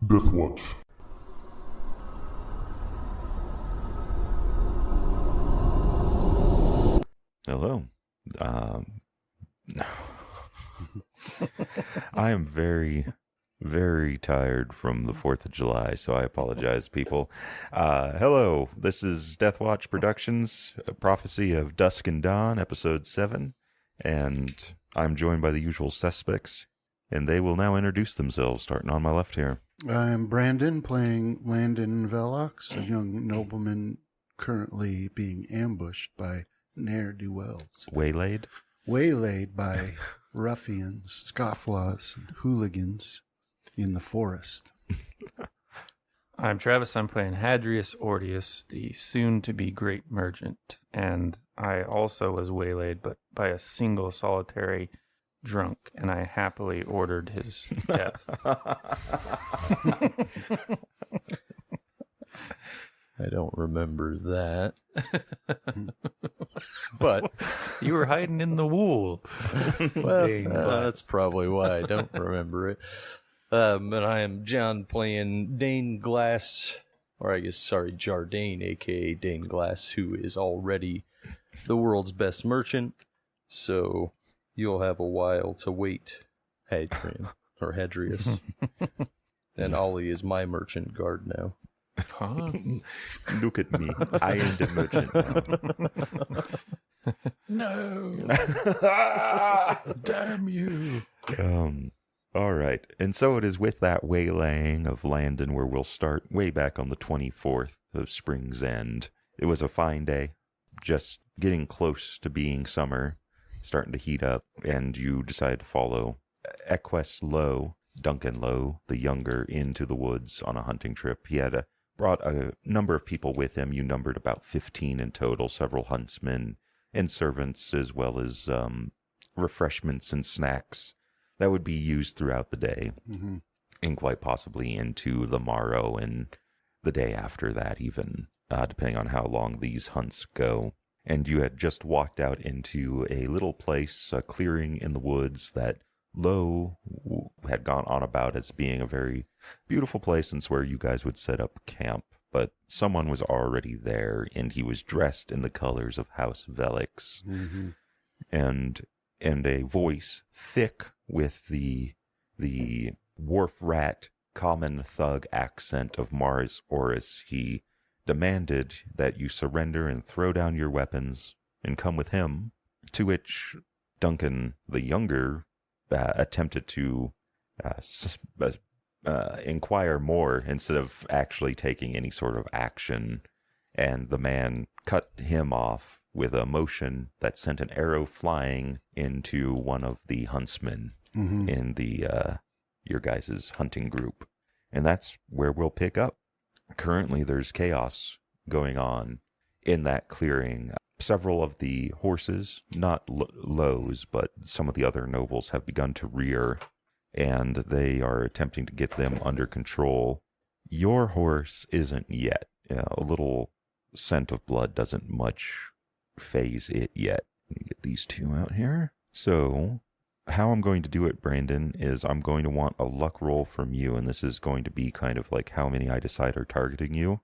Deathwatch. Hello. I am very, very tired from the 4th of July, so I apologize, people. Hello, this is Deathwatch Productions, Prophecy of Dusk and Dawn, Episode 7, and I'm joined by the usual suspects, and they will now introduce themselves, starting on my left here. I'm Brandon, playing Landon Velox, a young nobleman currently being ambushed by ne'er-do-wells. Waylaid by ruffians, scofflaws, and hooligans in the forest. I'm Travis. I'm playing Hadrius Ordius, the soon-to-be great merchant, and I also was waylaid, but by a single solitary drunk, and I happily ordered his death. I don't remember that. But you were hiding in the wool. Well, that's probably why I don't remember it. And I am John, playing Dane Glass, or I guess, sorry, Jardine, a.k.a. Dane Glass, who is already the world's best merchant. So you'll have a while to wait, Hadrian, or Hadrius. And Ollie is my merchant guard now. Huh? Look at me. I am the merchant now. No. Damn you. All right. And so it is with that waylaying of Landon where we'll start way back on the 24th of Spring's End. It was a fine day, just getting close to being summer, starting to heat up, and you decide to follow Equus Lowe, Duncan Lowe, the younger, into the woods on a hunting trip. He had brought a number of people with him. You numbered about 15 in total, several huntsmen and servants, as well as refreshments and snacks that would be used throughout the day, and quite possibly into the morrow and the day after that even, depending on how long these hunts go. And you had just walked out into a little place, a clearing in the woods that Lowe had gone on about as being a very beautiful place and where you guys would set up camp. But someone was already there, and he was dressed in the colors of House Velix. And a voice thick with the wharf rat common thug accent of Mars Oris, he demanded that you surrender and throw down your weapons and come with him, to which Duncan the Younger attempted to inquire more instead of actually taking any sort of action, and the man cut him off with a motion that sent an arrow flying into one of the huntsmen in the your guys' hunting group. And that's where we'll pick up. Currently, there's chaos going on in that clearing. Several of the horses, not Lowe's, but some of the other nobles, have begun to rear, and they are attempting to get them under control. Your horse isn't yet. A little scent of blood doesn't much phase it yet. Let me get these two out here. So how I'm going to do it, Brandon, is I'm going to want a luck roll from you, and this is going to be kind of like how many I decide are targeting you.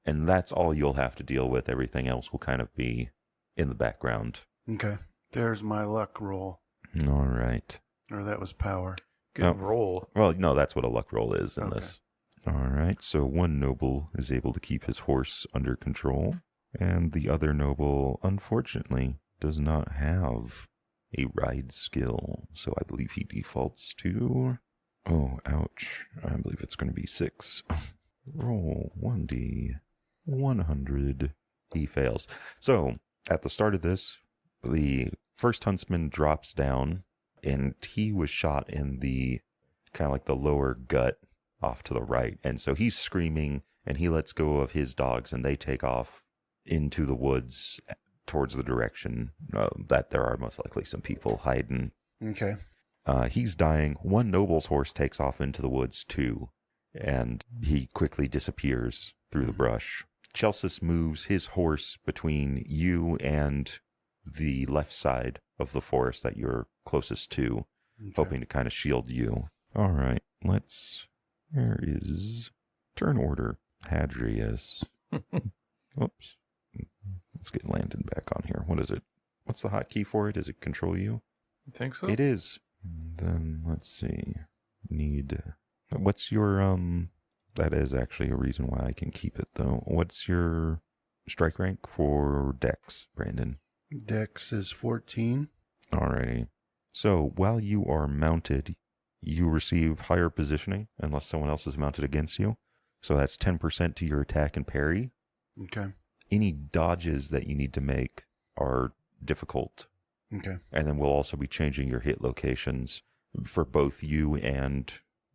And that's all you'll have to deal with. Everything else will kind of be in the background. Okay. There's my luck roll. All right. Or that was power. Good roll. Well, no, that's what a luck roll is in this. All right. So one noble is able to keep his horse under control, and the other noble, unfortunately, does not have a ride skill. So I believe he defaults to... Oh, ouch. I believe it's going to be 6. Roll 1d. 100. He fails. So, at the start of this, the first huntsman drops down, and he was shot in the kind of like the lower gut off to the right. And so he's screaming, and he lets go of his dogs, and they take off into the woods towards the direction that there are most likely some people hiding. Okay. He's dying. One noble's horse takes off into the woods too, and he quickly disappears through the brush. Chelsis moves his horse between you and the left side of the forest that you're closest to, hoping to kind of shield you. All right, where is turn order? Hadrius. Oops. Let's get Landon back on here. What is it? What's the hotkey for it? Is it Control U? You think so? It is. Then let's see. What's your that is actually a reason why I can keep it though. What's your strike rank for Dex, Brandon? Dex is 14. Alrighty. So while you are mounted, you receive higher positioning unless someone else is mounted against you. So that's 10% to your attack and parry. Okay. Any dodges that you need to make are difficult. Okay. And then we'll also be changing your hit locations for both you and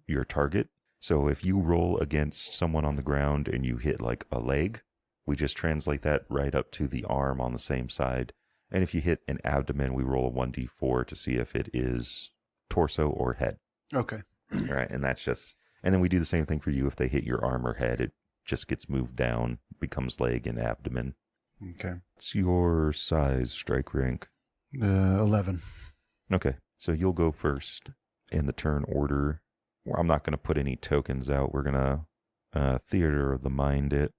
your target. So if you roll against someone on the ground and you hit like a leg, we just translate that right up to the arm on the same side. And if you hit an abdomen, we roll a 1d4 to see if it is torso or head. Okay. All right. And then we do the same thing for you. If they hit your arm or head, it just gets moved down, becomes leg and abdomen. Okay. What's your size strike rank? 11. Okay. So you'll go first in the turn order. I'm not going to put any tokens out. We're going to theater of the mind it.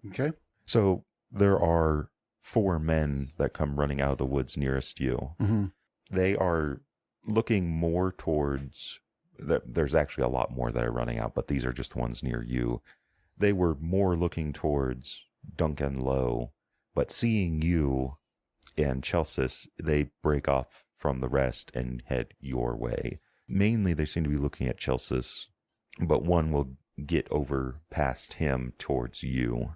Okay. So there are 4 men that come running out of the woods nearest you. Mm-hmm. They are looking more towards there's actually a lot more that are running out, but these are just the ones near you. They were more looking towards Duncan Lowe, but seeing you and Chelsea, they break off from the rest and head your way. Mainly, they seem to be looking at Chelsea, but one will get over past him towards you.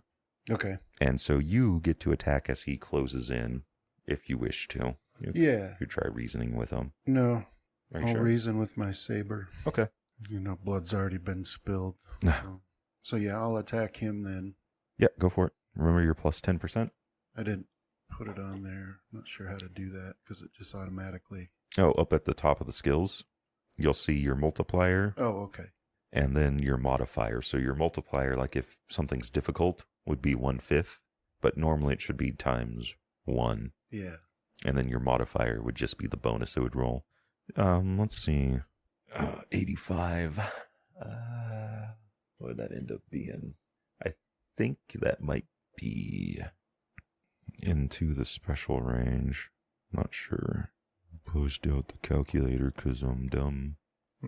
Okay. And so you get to attack as he closes in, if you wish to. Yeah. You try reasoning with him. No. Are you I'll sure? reason with my saber. Okay. Blood's already been spilled. So yeah, I'll attack him then. Yeah, go for it. Remember your plus 10%? I didn't put it on there. Not sure how to do that because it just automatically. Oh, up at the top of the skills, you'll see your multiplier Oh, okay. and then your modifier. So your multiplier, like if something's difficult, would be 1/5, but normally it should be times 1. Yeah. And then your modifier would just be the bonus it would roll. Let's see. 85. What would that end up being? I think that might be into the special range. Not sure. Pushed out the calculator because I'm dumb.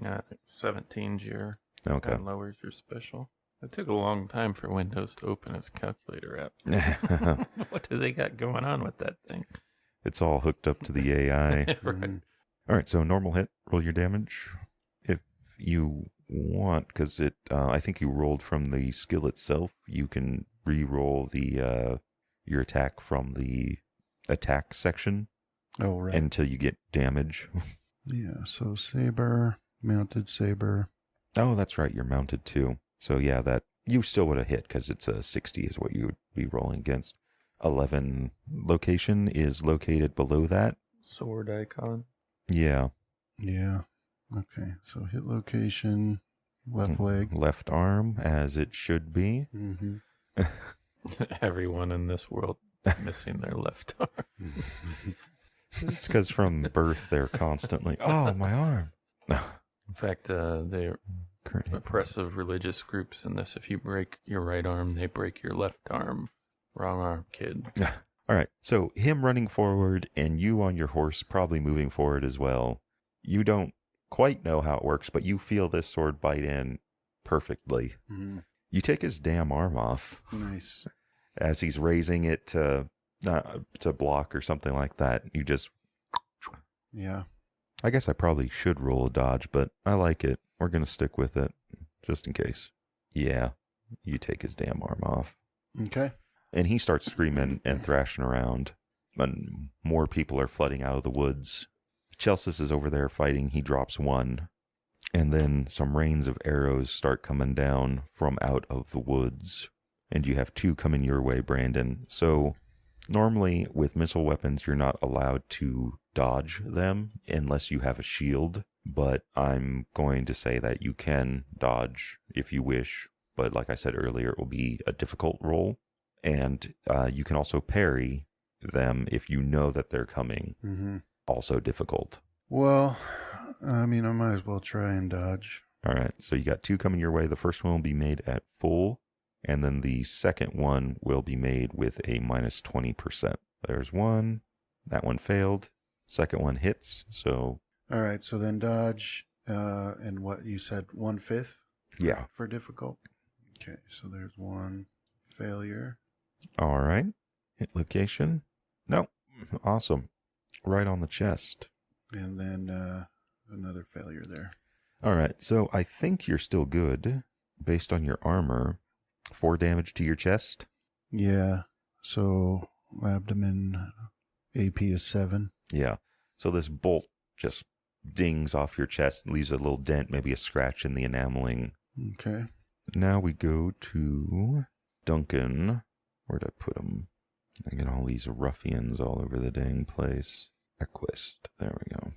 Yeah, 17's your Okay. that lowers your special. It took a long time for Windows to open its calculator app. What do they got going on with that thing? It's all hooked up to the AI. Right. Mhm. All right, so normal hit, roll your damage. If you want, because I think you rolled from the skill itself, you can re-roll your attack from the attack section Oh, right. until you get damage. Yeah. So saber, mounted saber. Oh, that's right, you're mounted too. So yeah, that you still would have hit because it's a 60 is what you would be rolling against. 11 location is located below that. Sword icon. Yeah. Yeah. Okay. So hit location, left leg. Left arm, as it should be. Mm-hmm. Everyone in this world missing their left arm. It's because from birth they're constantly, oh, my arm. In fact, they're Current hit oppressive religious groups in this. If you break your right arm, they break your left arm. Wrong arm, kid. All right. So him running forward and you on your horse probably moving forward as well. You don't quite know how it works, but you feel this sword bite in perfectly. Mm-hmm. You take his damn arm off Nice. as he's raising it to block or something like that. You just, Yeah. I guess I probably should roll a dodge, but I like it. We're going to stick with it just in case. Yeah. You take his damn arm off. Okay. And he starts screaming and thrashing around. And more people are flooding out of the woods. Chelsea is over there fighting. He drops one. And then some rains of arrows start coming down from out of the woods. And you have 2 coming your way, Brandon. So normally with missile weapons, you're not allowed to dodge them unless you have a shield. But I'm going to say that you can dodge if you wish. But like I said earlier, it will be a difficult roll. And you can also parry them if you know that they're coming. Mm-hmm. Also difficult. Well, I mean, I might as well try and dodge. All right, so you got 2 coming your way. The first one will be made at full, and then the second one will be made with a minus 20%. There's one. That one failed. Second one hits, so... All right, so then dodge, and what you said, 1/5? Yeah. For difficult? Okay, so there's 1 failure. All right. Hit location. No. Awesome. Right on the chest. And then another failure there. All right, so I think you're still good based on your armor. 4 damage to your chest. Yeah, so abdomen AP is 7. Yeah. So this bolt just dings off your chest, leaves a little dent, maybe a scratch in the enameling. Okay. Now we go to Duncan. Where'd I put him? I get all these ruffians all over the dang place. Equist. There we go.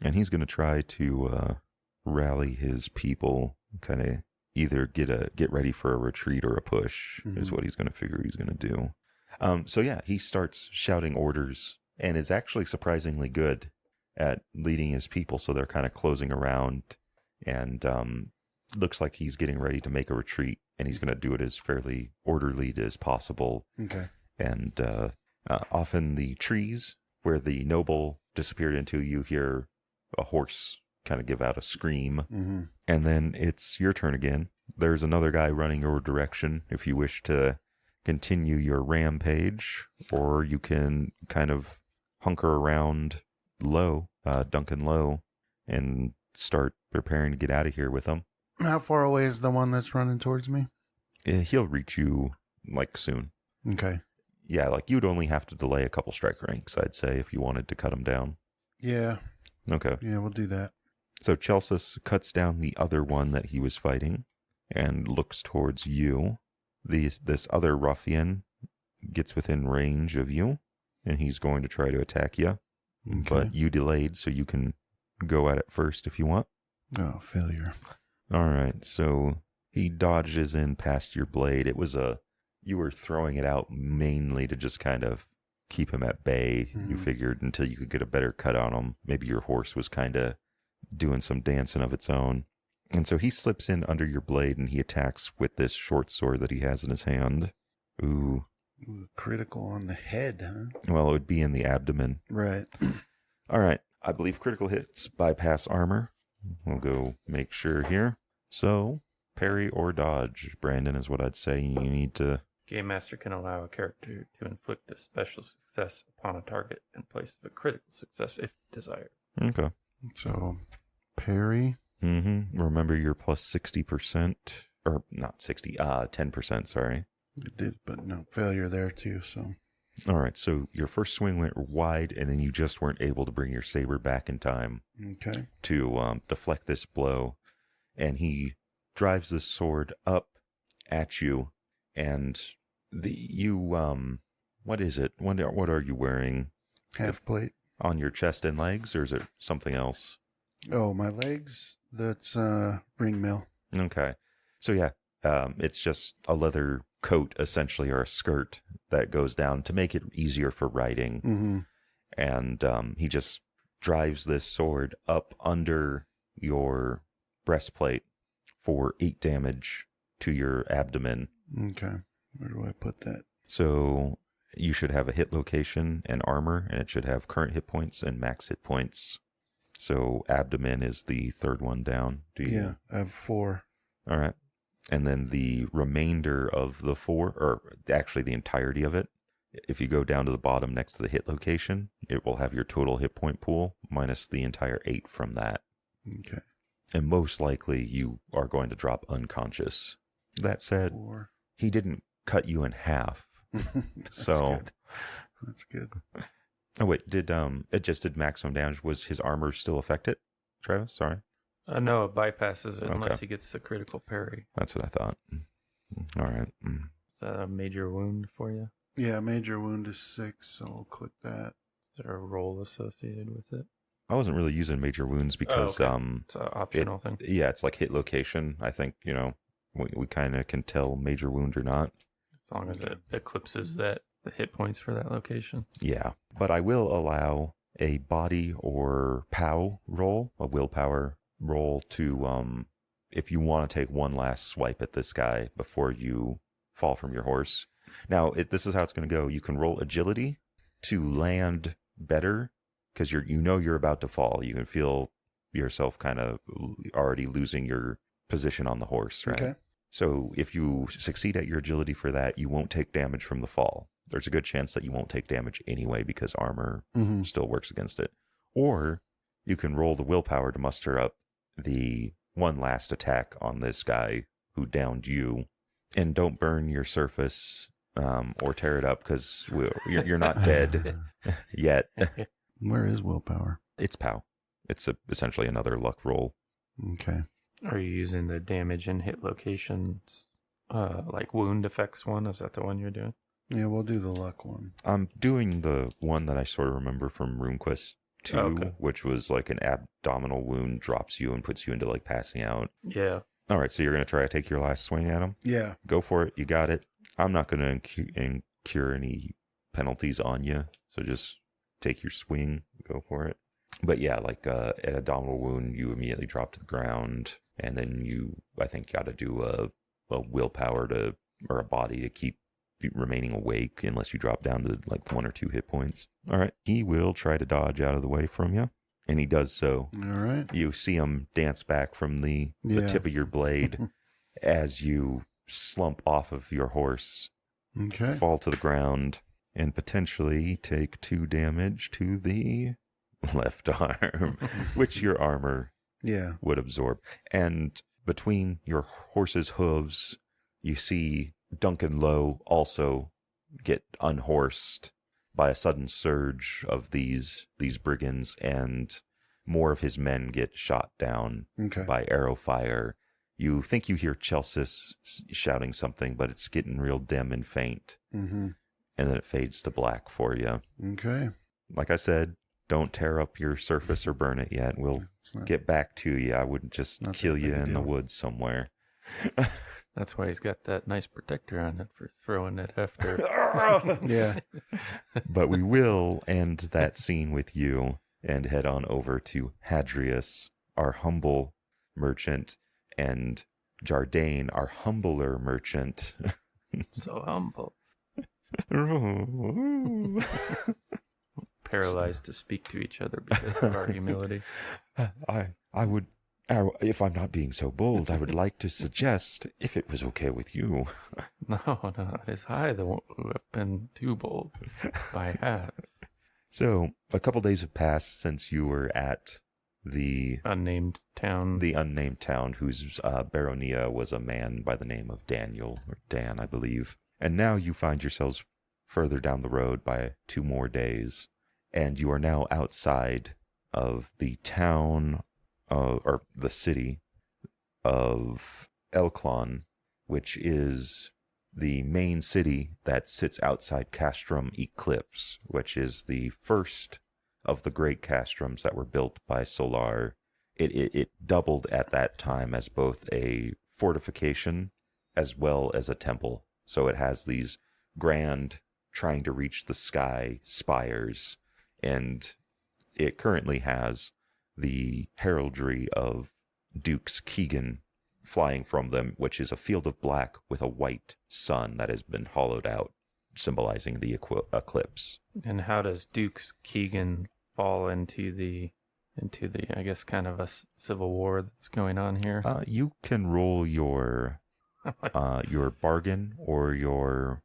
And he's going to try to rally his people, kind of either get ready for a retreat or a push, is what he's going to figure he's going to do. So yeah, he starts shouting orders and is actually surprisingly good at leading his people. So they're kind of closing around, and looks like he's getting ready to make a retreat, and he's going to do it as fairly orderly as possible. Okay. And off in the trees where the noble disappeared into, you hear a horse kind of give out a scream. Mm-hmm. And then it's your turn again. There's another guy running your direction if you wish to continue your rampage, or you can kind of hunker around low, Duncan low, and start preparing to get out of here with him. How far away is the one that's running towards me? He'll reach you like soon. Okay. Yeah, like you'd only have to delay a couple strike ranks, I'd say, if you wanted to cut him down. Yeah. Okay. Yeah, we'll do that. So Chelsis cuts down the other one that he was fighting and looks towards you. This other ruffian gets within range of you, and he's going to try to attack you. Okay. But you delayed, so you can go at it first if you want. Oh, failure. All right, so he dodges in past your blade. You were throwing it out mainly to just kind of keep him at bay, you figured, until you could get a better cut on him. Maybe your horse was kind of doing some dancing of its own. And so he slips in under your blade, and he attacks with this short sword that he has in his hand. Ooh. Ooh, critical on the head, huh? Well, it would be in the abdomen. Right. All right. I believe critical hits bypass armor. We'll go make sure here. So, parry or dodge, Brandon, is what I'd say. You need to... Game Master can allow a character to inflict a special success upon a target in place of a critical success if desired. Okay. So, parry. Remember your plus 60%, or not 60, 10%, sorry. It did, but no failure there too, so. All right, so your first swing went wide, and then you just weren't able to bring your saber back in time Okay. to deflect this blow. And he drives the sword up at you, and what is it? What are you wearing? Half plate. On your chest and legs, or is it something else? Oh, my legs? That's ring mail. Okay. So yeah, it's just a leather coat, essentially, or a skirt that goes down to make it easier for riding. Mm-hmm. And he just drives this sword up under your breastplate for 8 damage to your abdomen. Okay. Where do I put that? So you should have a hit location and armor, and it should have current hit points and max hit points. So abdomen is the third one down. Do you? Yeah, I have 4. All right. And then the remainder of the 4, or actually the entirety of it, if you go down to the bottom next to the hit location, it will have your total hit point pool minus the entire 8 from that. Okay. And most likely you are going to drop unconscious. That said, 4. he didn't cut you in half. That's So good. That's good. Oh wait, it just did maximum damage? Was his armor still affected, Travis? Sorry. No, it bypasses it Okay. unless he gets the critical parry. That's what I thought. All right. Is that a major wound for you? Yeah, major wound is 6, so we'll click that. Is there a roll associated with it? I wasn't really using major wounds because It's an optional thing. yeah, it's like hit location. I think, we kind of can tell major wound or not. As long as it eclipses the hit points for that location. Yeah, but I will allow a body or POW roll, a willpower roll to, if you want to take one last swipe at this guy before you fall from your horse. Now, this is how it's going to go. You can roll agility to land better because you're about to fall. You can feel yourself kind of already losing your position on the horse, right? Okay. So if you succeed at your agility for that, you won't take damage from the fall. There's a good chance that you won't take damage anyway because armor still works against it. Or you can roll the willpower to muster up the one last attack on this guy who downed you. And don't burn your surface or tear it up because you're not dead yet. Where is willpower? It's POW. It's essentially another luck roll. Okay. Are you using the damage and hit locations, like wound effects one? Is that the one you're doing? Yeah, we'll do the luck one. I'm doing the one that I sort of remember from RuneQuest 2, Okay. which was like an abdominal wound drops you and puts you into like passing out. Yeah. All right, so you're going to try to take your last swing at him? Yeah. Go for it. You got it. I'm not going to incur any penalties on you, so just take your swing. Go for it. But yeah, like an abdominal wound, you immediately drop to the ground, and then you, I think, got to do a willpower or a body to keep remaining awake unless you drop down to like 1 or 2 hit points. All right, he will try to dodge out of the way from you, and he does so. All right. You see him dance back from the tip of your blade as you slump off of your horse, Okay. fall to the ground, and potentially take 2 damage to the left arm, which your armor would absorb. And between your horse's hooves, you see Duncan Lowe also get unhorsed by a sudden surge of these brigands, and more of his men get shot down by arrow fire. You think you hear Chelsis shouting something, but it's getting real dim and faint. Mm-hmm. And then it fades to black for you. Okay. Like I said, don't tear up your surface or burn it yet. We'll get back to you. I wouldn't just kill you in the woods somewhere. That's why he's got that nice protector on it for throwing it after. Yeah. But we will end that scene with you and head on over to Hadrius, our humble merchant, and Jardane, our humbler merchant. So humble. Paralyzed to speak to each other because of our humility. I would, if I'm not being so bold, I would like to suggest, if it was okay with you. No, it is I the one who have been too bold. I have. So, a couple days have passed since you were at the unnamed town. The unnamed town whose baronia was a man by the name of Daniel, or Dan, I believe. And now you find yourselves further down the road by 2 more days, and you are now outside of the town, or the city of Elklon, which is the main city that sits outside Castrum Eclipse, which is the first of the great castrums that were built by Solar. It doubled at that time as both a fortification as well as a temple. So it has these grand, trying to reach the sky spires, and it currently has the heraldry of Dukes Keegan flying from them, which is a field of black with a white sun that has been hollowed out, symbolizing the eclipse. And how does Dukes Keegan fall into the I guess kind of a civil war that's going on here? You can roll your bargain or your,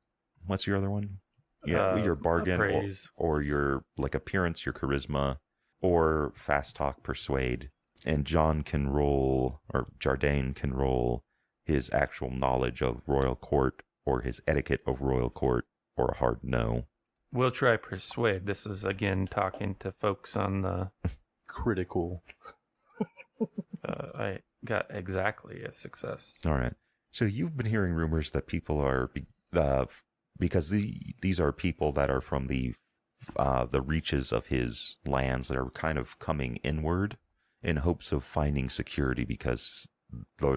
what's your other one? Yeah, your bargain or your like appearance, your charisma, or fast talk, persuade. And John can roll, or Jardane can roll his actual knowledge of royal court or his etiquette of royal court, or a hard no. We'll try persuade. This is again talking to folks on the critical. I got exactly a success. All right. So you've been hearing rumors that people are, because these are people that are from the reaches of his lands that are kind of coming inward in hopes of finding security, because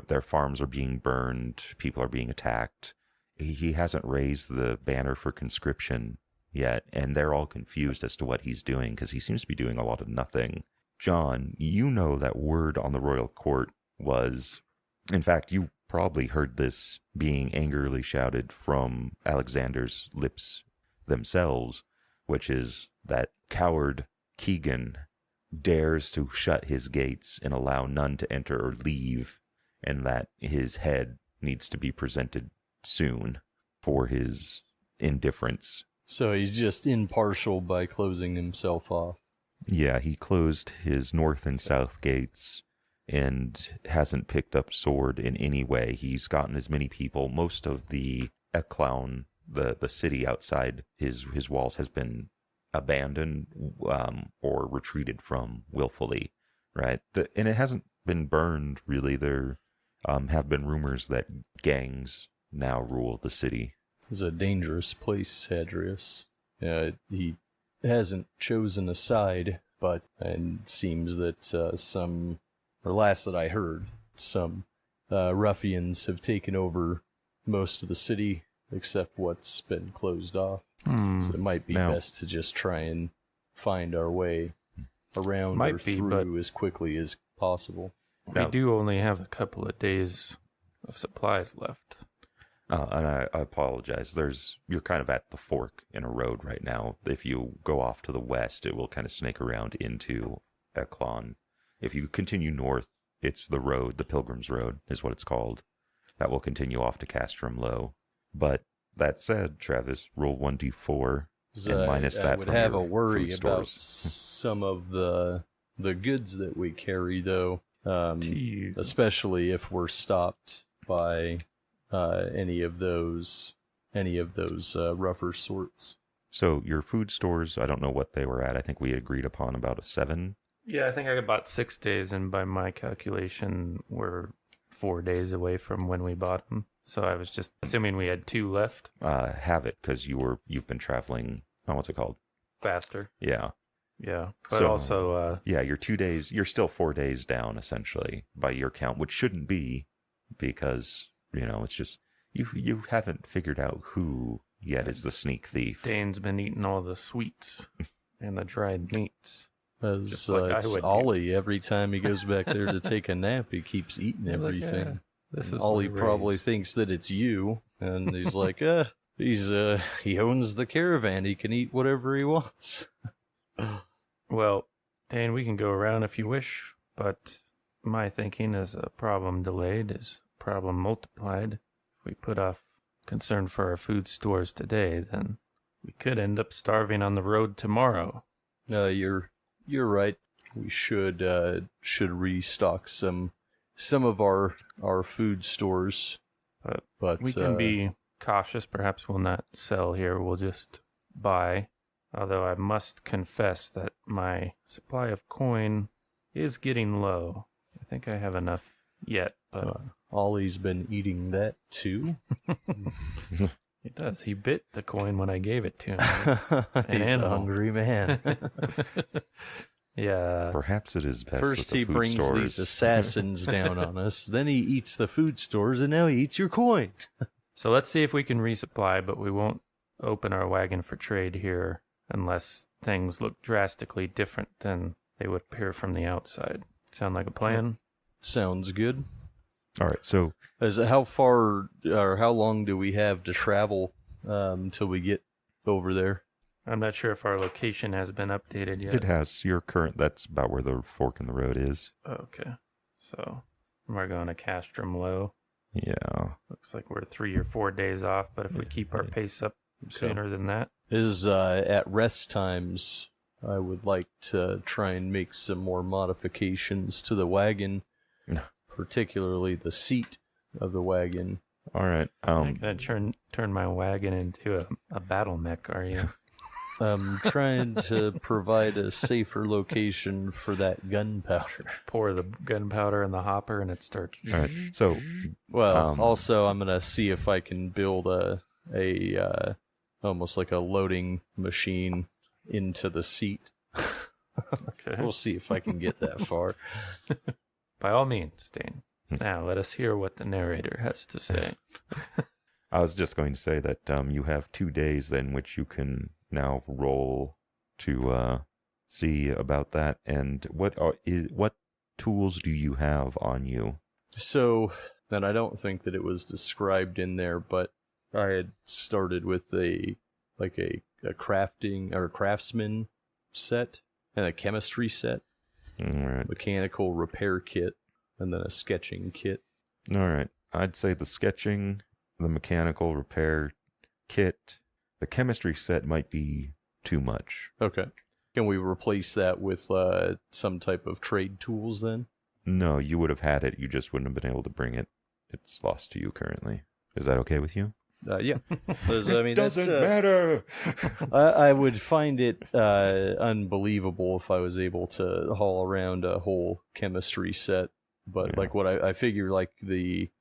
their farms are being burned, people are being attacked. He hasn't raised the banner for conscription yet, and they're all confused as to what he's doing because he seems to be doing a lot of nothing. John, you know that word on the royal court was, in fact, you probably heard this being angrily shouted from Alexander's lips themselves, which is that coward Keegan dares to shut his gates and allow none to enter or leave, and that his head needs to be presented soon for his indifference. So he's just impartial by closing himself off. Yeah, he closed his north and south gates and hasn't picked up sword in any way. He's gotten as many people. Most of the Eklown, the city outside his walls, has been abandoned or retreated from willfully, right? And it hasn't been burned, really. There have been rumors that gangs now rule the city. It's a dangerous place, Hadrius. He hasn't chosen a side, but it seems that last that I heard, some ruffians have taken over most of the city except what's been closed off. So it might be best to just try and find our way around or through as quickly as possible. We do only have a couple of days of supplies left. And I apologize. You're kind of at the fork in a road right now. If you go off to the west, it will kind of snake around into Eklown. If you continue north, it's the road, the Pilgrim's Road is what it's called. That will continue off to Castrum Low. But that said, Travis, roll 1d4 and minus that from your food stores. I would have a worry about some of the goods that we carry, though, especially if we're stopped by any of those rougher sorts. So your food stores, I don't know what they were at. I think we agreed upon about a 7. Yeah, I think I got about 6 days, and by my calculation, we're 4 days away from when we bought them. So I was just assuming we had 2 left. Have it, because you've been traveling. Oh, what's it called? Faster. Yeah. Yeah, but so, also yeah, you're 2 days. You're still 4 days down essentially by your count, which shouldn't be, because it's just you haven't figured out who yet is the sneak thief. Dane's been eating all the sweets and the dried meats. It's Ollie. Every time he goes back there to take a nap, he keeps eating everything. Like, this is Ollie probably thinks that it's you, and he's like, he owns the caravan. He can eat whatever he wants. Well, Dane, we can go around if you wish, but my thinking is a problem delayed is a problem multiplied. If we put off concern for our food stores today, then we could end up starving on the road tomorrow. You're right. We should restock some of our food stores, but we can be cautious. Perhaps we'll not sell here. We'll just buy. Although I must confess that my supply of coin is getting low. I think I have enough yet, but Ollie's been eating that too. He does. He bit the coin when I gave it to him. He's a hungry man. Yeah. Perhaps it is best First that the he food brings stores... these assassins down on us, then he eats the food stores, and now he eats your coin. So let's see if we can resupply, but we won't open our wagon for trade here unless things look drastically different than they would appear from the outside. Sound like a plan? Sounds good. All right, so... How far or how long do we have to travel till we get over there? I'm not sure if our location has been updated yet. It has. That's about where the fork in the road is. Okay. So we're going to Castrum Low. Yeah. Looks like we're 3 or 4 days off, but if we keep our pace up sooner than that. At rest times, I would like to try and make some more modifications to the wagon, particularly the seat of the wagon. All right. You're going to turn my wagon into a battle mech, are you? I'm trying to provide a safer location for that gunpowder. Pour the gunpowder in the hopper and it starts... All right. So... Well, also I'm going to see if I can build a almost like a loading machine into the seat. Okay. We'll see if I can get that far. By all means, Dane. Now, let us hear what the narrator has to say. I was just going to say that you have 2 days in which you can now roll to see about that. And what tools do you have on you? So, and I don't think that it was described in there, but I had started with a crafting or craftsman set and a chemistry set, All right. mechanical repair kit, and then a sketching kit. All right. I'd say the sketching, the mechanical repair kit, the chemistry set might be too much. Okay. Can we replace that with some type of trade tools then? No, you would have had it. You just wouldn't have been able to bring it. It's lost to you currently. Is that okay with you? Yeah. I mean, Doesn't matter. I would find it unbelievable if I was able to haul around a whole chemistry set. But Yeah. like what I figure, like the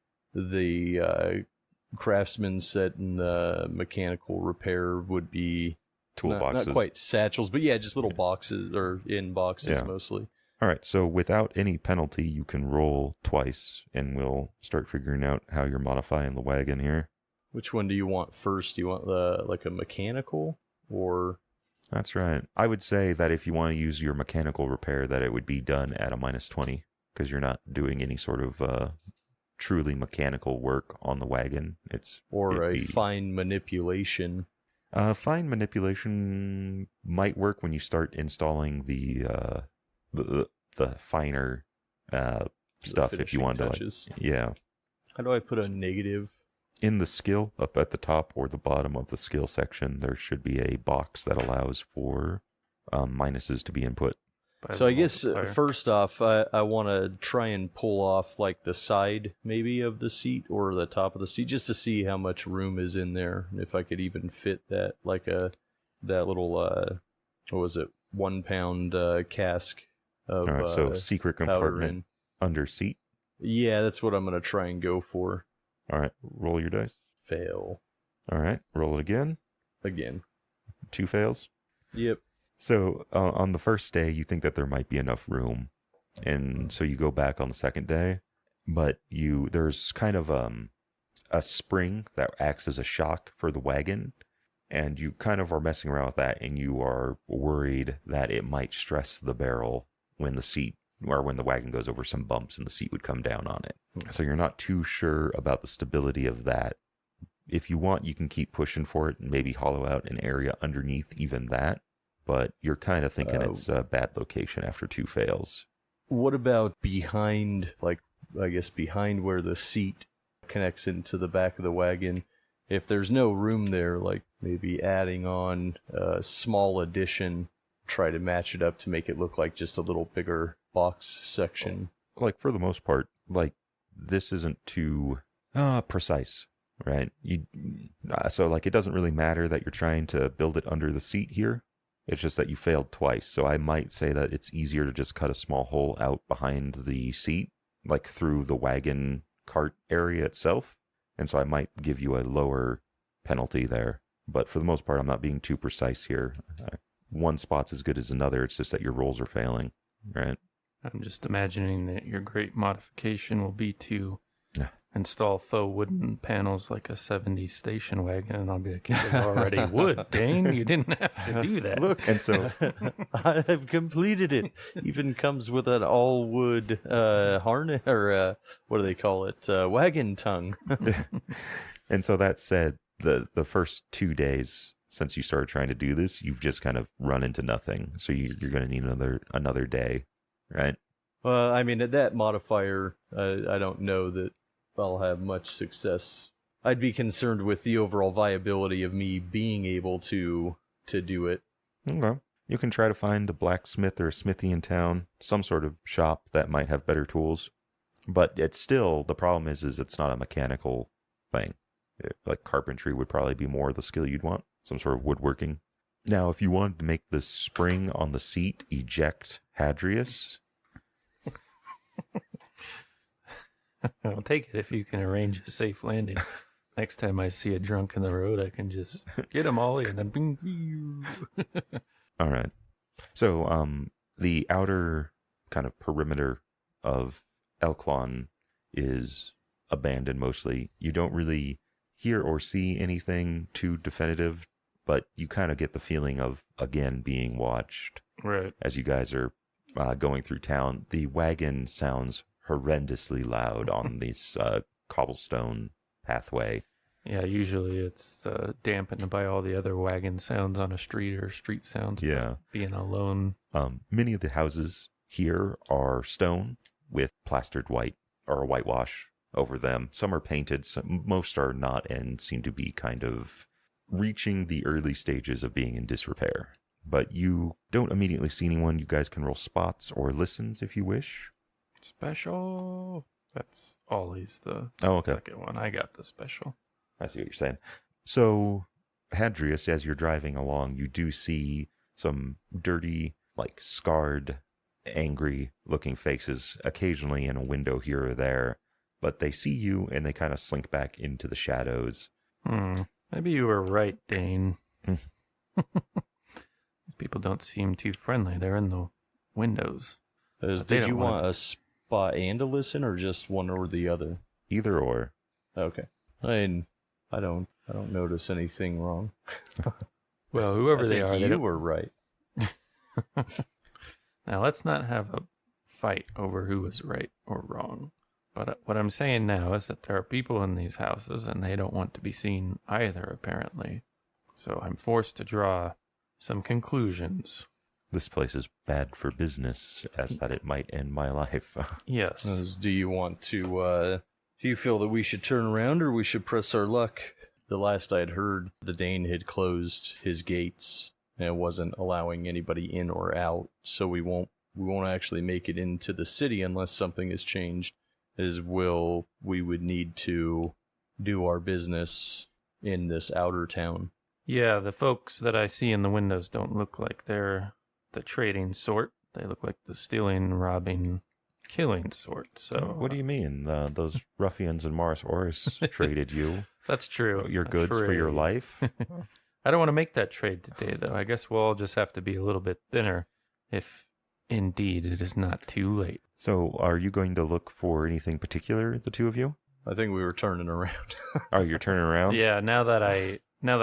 craftsman set and the mechanical repair would be Toolboxes. not quite satchels, but yeah, just little boxes or in boxes Yeah. mostly. All right. So without any penalty, you can roll twice, and we'll start figuring out how you're modifying the wagon here. Which one do you want first? Do you want like a mechanical or? That's right. I would say that if you want to use your mechanical repair, that it would be done at a -20, because you're not doing any sort of truly mechanical work on the wagon. Or a fine manipulation. Fine manipulation might work when you start installing the finer stuff. If you want touches. to, yeah. How do I put a negative? In the skill, up at the top or the bottom of the skill section, there should be a box that allows for minuses to be input. So I guess first off, I want to try and pull off like the side maybe of the seat or the top of the seat just to see how much room is in there and if I could even fit that like that little what was it 1 pound cask of All right, so secret compartment under seat. Yeah, that's what I'm gonna try and go for. All right, roll your dice. Fail. All right, roll it again. 2 fails. Yep. So on the first day, you think that there might be enough room, and so you go back on the second day, but there's kind of a spring that acts as a shock for the wagon, and you kind of are messing around with that, and you are worried that it might stress the barrel when the wagon goes over some bumps and the seat would come down on it. So you're not too sure about the stability of that. If you want, you can keep pushing for it and maybe hollow out an area underneath even that. But you're kind of thinking it's a bad location after 2 fails. What about behind, like, I guess behind where the seat connects into the back of the wagon? If there's no room there, like maybe adding on a small addition, try to match it up to make it look like just a little bigger box section. Like, for the most part, like, this isn't too precise, right? So, like, it doesn't really matter that you're trying to build it under the seat here. It's just that you failed twice. So I might say that it's easier to just cut a small hole out behind the seat, like through the wagon cart area itself. And so I might give you a lower penalty there. But for the most part, I'm not being too precise here. One spot's as good as another. It's just that your rolls are failing, right? I'm just imagining that your great modification will be to install faux wooden panels like a 70s station wagon, and I'll be like, it was already wood, Dane. You didn't have to do that. Look, and so I've completed it. Even comes with an all wood harness, or what do they call it? Wagon tongue. And so that said, the first 2 days since you started trying to do this, you've just kind of run into nothing. So you're going to need another day, right? I mean, at that modifier, I don't know that I'll have much success. I'd be concerned with the overall viability of me being able to do it. Okay. You can try to find a blacksmith or a smithy in town, some sort of shop that might have better tools. But it's still, the problem is it's not a mechanical thing. Like carpentry would probably be more the skill you'd want, some sort of woodworking. Now, if you wanted to make the spring on the seat eject Hadrius... I'll take it if you can arrange a safe landing. Next time I see a drunk in the road, I can just get him all in and bing. All right. So, the outer kind of perimeter of Elklon is abandoned mostly. You don't really hear or see anything too definitive but you kind of get the feeling of, again, being watched Right. as you guys are going through town. The wagon sounds horrendously loud on this cobblestone pathway. Yeah, usually it's dampened by all the other wagon sounds on a street or street sounds. Yeah. Being alone. Many of the houses here are stone with plastered white or whitewash over them. Some are painted, most are not, and seem to be kind of reaching the early stages of being in disrepair. But you don't immediately see anyone. You guys can roll spots or listens if you wish. Special. That's always the Okay. second one. I got the special. I see what you're saying. So, Hadrius, as you're driving along, you do see some dirty, like scarred, angry-looking faces occasionally in a window here or there. But they see you, and they kind of slink back into the shadows. Maybe you were right, Dane. These people don't seem too friendly. They're in the windows. Did you want a spot and a listen, or just one or the other? Either or. Okay. I don't notice anything wrong. Well, whoever I they think are, you were right. Now, let's not have a fight over who was right or wrong. But what I'm saying now is that there are people in these houses, and they don't want to be seen either, apparently. So I'm forced to draw some conclusions. This place is bad for business, as that it might end my life. Yes. Do you want to, do you feel that we should turn around, or we should press our luck? The last I'd heard, the Dane had closed his gates and wasn't allowing anybody in or out, so we won't actually make it into the city unless something has changed. We would need to do our business in this outer town. Yeah, the folks that I see in the windows don't look like they're the trading sort. They look like the stealing, robbing, killing sort. So What do you mean? Those ruffians in Mars Oris traded you? That's true. Your A goods for your trade. life? I don't want to make that trade today, though. I guess we'll all just have to be a little bit thinner if indeed it is not too late. So are you going to look for anything particular, the two of you? I think we were turning around. Oh, you're turning around? Yeah, now that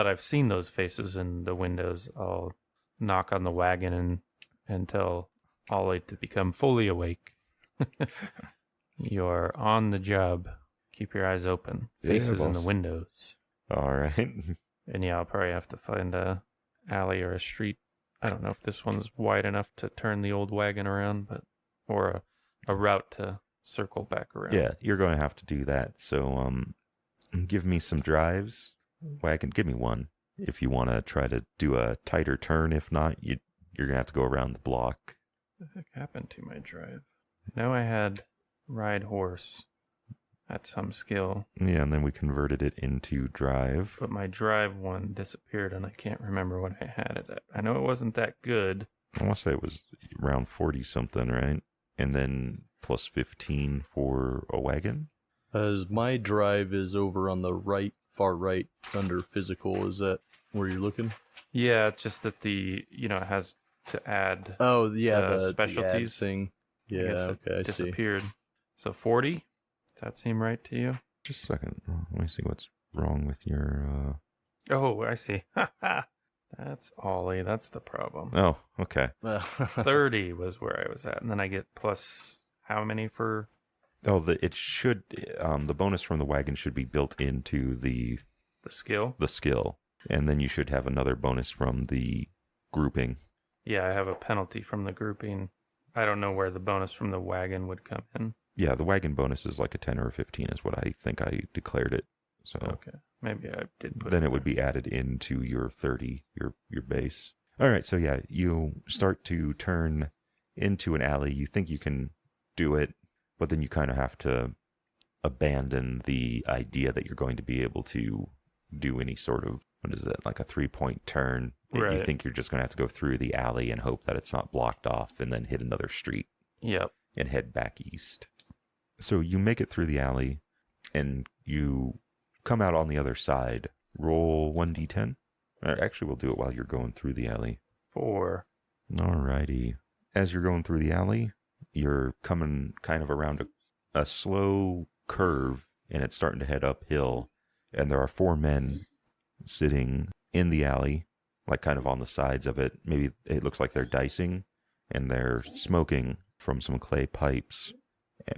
I've seen those faces in the windows, I'll knock on the wagon and tell Ollie to become fully awake. You're on the job. Keep your eyes open. Faces in the boss. windows. All right. And yeah, I'll probably have to find a alley or a street. I don't know if this one's wide enough to turn the old wagon around, or a route to circle back around. Yeah, you're going to have to do that. So give me some drives. Wagon, give me one. If you want to try to do a tighter turn. If not, you're going to have to go around the block. What the heck happened to my drive? Now I had ride horse at some skill, Yeah, and then we converted it into drive. but my drive one disappeared and I can't remember what I had it at. I know it wasn't that good. I want to say it was around 40 something, right? And then plus 15 for a wagon. As my drive is over on the right, far right, under physical. Is that where you're looking? Yeah, it's just that it has to add Oh, yeah, the specialties the ad thing. I Yeah, guess it okay, I see. disappeared. So 40? Does that seem right to you? Just a second. Let me see what's wrong with your... Oh, I see. That's Ollie. That's the problem. Oh, okay. 30 was where I was at. And then I get plus how many for... Oh, the bonus from the wagon should be built into the skill? the skill. And then you should have another bonus from the grouping. Yeah, I have a penalty from the grouping. I don't know where the bonus from the wagon would come in. Yeah, the wagon bonus is like a 10 or a 15 is what I think I declared it. So Okay. Maybe I did put then it would be added into your 30, your base. All right, so yeah, you start to turn into an alley. You think you can do it, but then you kind of have to abandon the idea that you're going to be able to do any sort of, what is it, like a 3-point turn. You Right. think you're just going to have to go through the alley and hope that it's not blocked off and then hit another street Yep. and head back east. So you make it through the alley and you come out on the other side. Roll 1d10. Actually, we'll do it while you're going through the alley. 4. Alrighty. As you're going through the alley, you're coming kind of around a slow curve and it's starting to head uphill. And there are 4 men sitting in the alley like kind of on the sides of it. Maybe it looks like they're dicing and they're smoking from some clay pipes,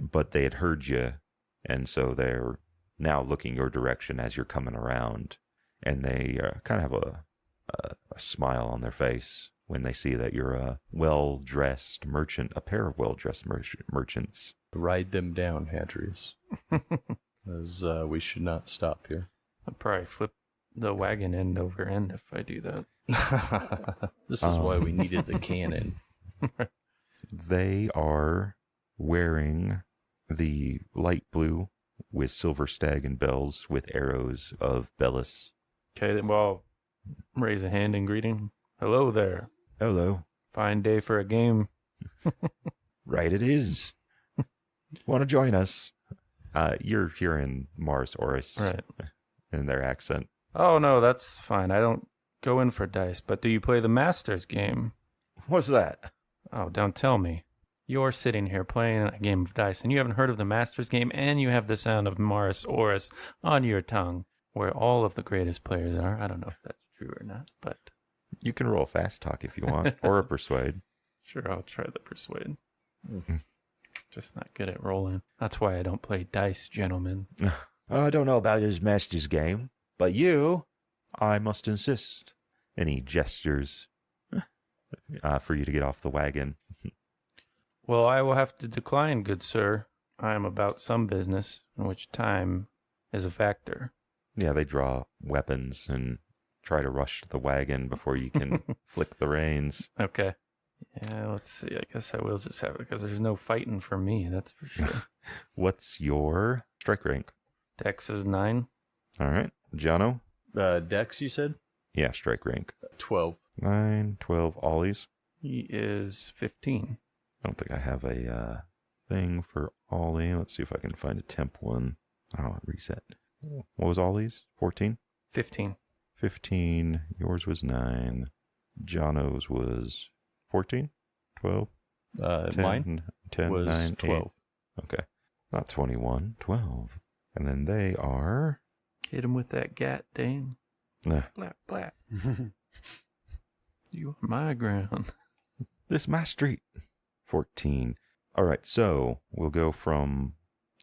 but they had heard you, and so they're now looking your direction as you're coming around, and they kind of have a smile on their face when they see that you're a well-dressed merchant, a pair of well-dressed merchants. Ride them down, Hadrius. As we should not stop here. I'd probably flip the wagon end over end if I do that. This is why we needed the cannon. They are wearing the light blue with silver stag and bells with arrows of Bellis. Okay, then well, raise a hand in greeting. Hello there. Hello. Fine day for a game. Right it is. Want to join us? You're hearing Mars Oris Right. in their accent. Oh, no, that's fine. I don't go in for dice, but do you play the Masters game? What's that? Oh, don't tell me. You're sitting here playing a game of dice, and you haven't heard of the Masters game, and you have the sound of Mars Oris on your tongue, where all of the greatest players are. I don't know if that's true or not, but... You can roll fast talk if you want, or a persuade. Sure, I'll try the persuade. Just not good at rolling. That's why I don't play dice, gentlemen. I don't know about his master's game, but you, I must insist. And he gestures for you to get off the wagon. Well, I will have to decline, good sir. I am about some business in which time is a factor. Yeah, they draw weapons and try to rush the wagon before you can flick the reins. Okay. Yeah, let's see. I guess I will just have it because there's no fighting for me, that's for sure. What's your strike rank? Dex is 9. All right. Jono? Dex, you said? Yeah, strike rank. 12. 9, 12 ollies. He is 15. I don't think I have a thing for ollie. Let's see if I can find a temp one. Oh, reset. What was ollie's? 14? 15. 15. Yours was 9. Jono's was 14? 12? 10, Mine 10, was 9, 12. 8. Okay. Not 21, 12. And then they are... Hit him with that gat, dang. Nah. Blap, blap. You on my ground. This is my street. 14. All right, so we'll go from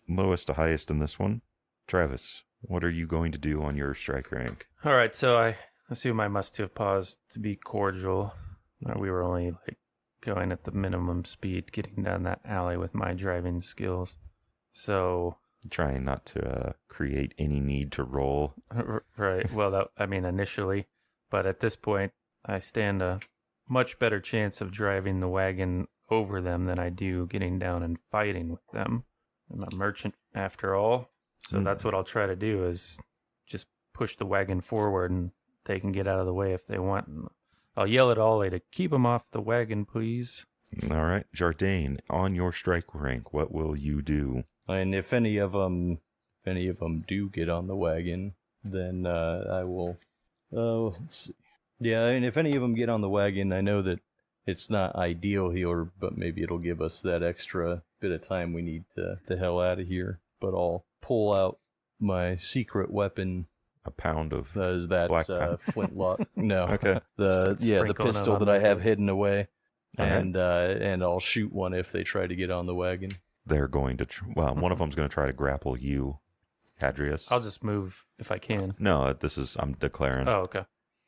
lowest to highest in this one. Travis, what are you going to do on your strike rank? All right, so I assume I must have paused to be cordial. We were only going at the minimum speed, getting down that alley with my driving skills. So... Trying not to create any need to roll. Right. Well, initially. But at this point, I stand a much better chance of driving the wagon over them than I do getting down and fighting with them. I'm a merchant after all. So that's what I'll try to do is just push the wagon forward and they can get out of the way if they want. And I'll yell at Ollie to keep them off the wagon, please. All right. Jardine, on your strike rank, what will you do? And if any of them do get on the wagon, then I will. Let's see. Yeah, and if any of them get on the wagon, I know that it's not ideal here, but maybe it'll give us that extra bit of time we need to the hell out of here. But I'll pull out my secret weapon. A pound of Is that black powder? flintlock? No. Okay. The sprinkling pistol it on that I the have head. hidden away, All right. and I'll shoot one if they try to get on the wagon. They're going to... one of them's going to try to grapple you, Hadrius. I'll just move if I can. No, I'm declaring. Oh, okay.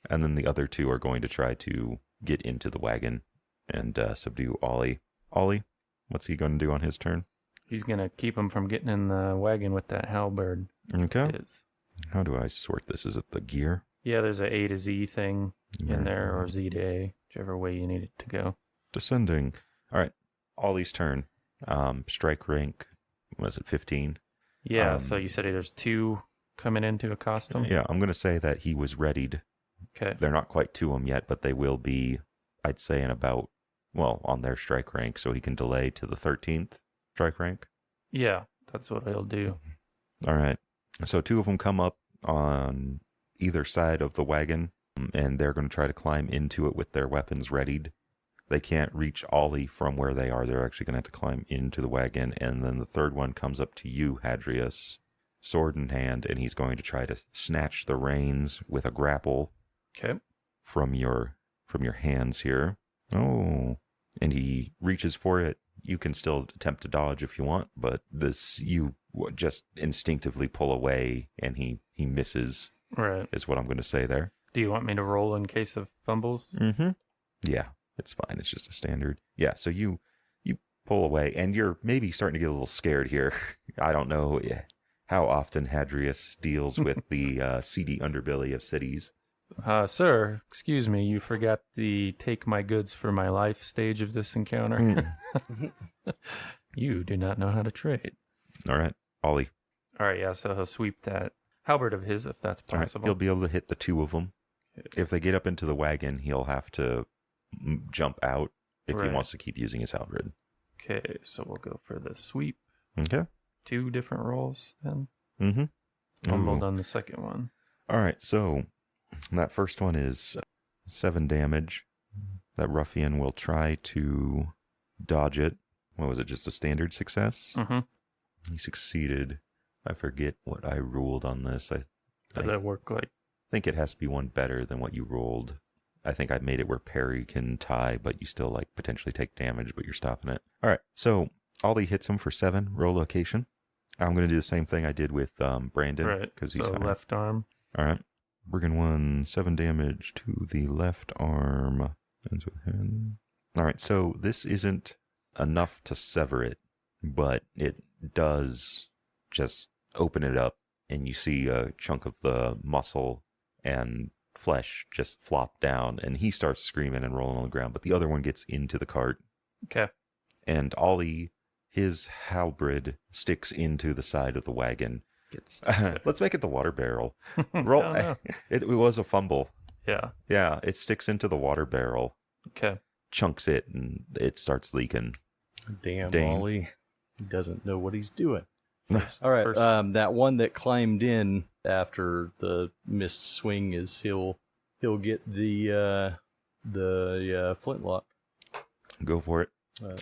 And then the other two are going to try to get into the wagon and subdue Ollie. Ollie, what's he going to do on his turn? He's going to keep him from getting in the wagon with that halberd. Okay. Is. How do I sort this? Is it the gear? Yeah, there's a A to Z thing in there, or Z to A, whichever way you need it to go. Descending. All right. Ollie's turn. Strike rank, was it 15? Yeah, so you said there's 2 coming into a costume? Yeah, I'm going to say that he was readied. Okay. They're not quite to him yet, but they will be, I'd say, on their strike rank, so he can delay to the 13th strike rank. Yeah, that's what I'll do. All right. So 2 of them come up on either side of the wagon, and they're going to try to climb into it with their weapons readied. They can't reach Ollie from where they are. They're actually going to have to climb into the wagon. And then the third one comes up to you, Hadrius, sword in hand, and he's going to try to snatch the reins with a grapple. Okay. from your hands here. Oh, and he reaches for it. You can still attempt to dodge if you want, but you just instinctively pull away, and he misses. Right. Is what I'm going to say there. Do you want me to roll in case of fumbles? Mm-hmm. Yeah, it's fine. It's just a standard. Yeah, so you pull away, and you're maybe starting to get a little scared here. I don't know how often Hadrius deals with the seedy underbelly of cities. Sir, excuse me, you forgot the take my goods for my life stage of this encounter. You do not know how to trade. All right, Ollie. All right, yeah, so he'll sweep that halberd of his if that's All right, possible. he'll be able to hit the two of them. If they get up into the wagon, he'll have to jump out if he wants to keep using his halberd. Okay, so we'll go for the sweep. Okay. 2 different rolls then. Mm-hmm. Fumbled on the second one. All right, so that first one is 7 damage. That ruffian will try to dodge it. What was it, just a standard success? Mm-hmm. He succeeded. I forget what I ruled on this. Does that work like? I think it has to be one better than what you rolled. I think I made it where parry can tie, but you still like potentially take damage, but you're stopping it. All right, so Ollie hits him for 7, roll location. I'm going to do the same thing I did with Brandon. Right, He's so left arm. All right. Brigand 1, 7 damage to the left arm. Ends with him. All right, so this isn't enough to sever it, but it does just open it up, and you see a chunk of the muscle and flesh just flop down, and he starts screaming and rolling on the ground, but the other one gets into the cart. Okay. And Ollie, his halberd sticks into the side of the wagon. Let's make it the water barrel. Roll. It was a fumble. Yeah. Yeah, it sticks into the water barrel. Okay. Chunks it, and it starts leaking. Damn, Dane. Ollie. He doesn't know what he's doing. First, All right, first- that one that climbed in after the missed swing is he'll get the flintlock. Go for it.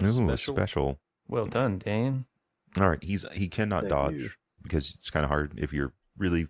Ooh, special. Well done, Dane. All right, he cannot Thank dodge you. because it's kind of hard if you're really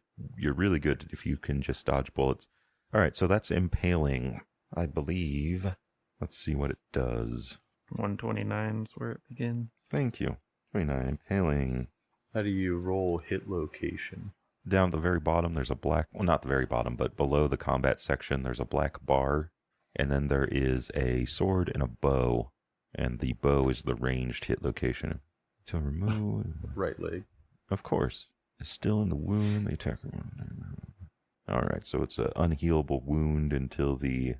good if you can just dodge bullets. All right, so that's impaling, I believe. Let's see what it does. 129 is where it begins. Thank you. 29 impaling. How do you roll hit location? Down at the very bottom, there's a black, well, not the very bottom, but below the combat section, there's a black bar. And then there is a sword and a bow. And the bow is the ranged hit location. To remove. Right leg. Of course. It's still in the wound. The attacker. All right, so it's an unhealable wound until the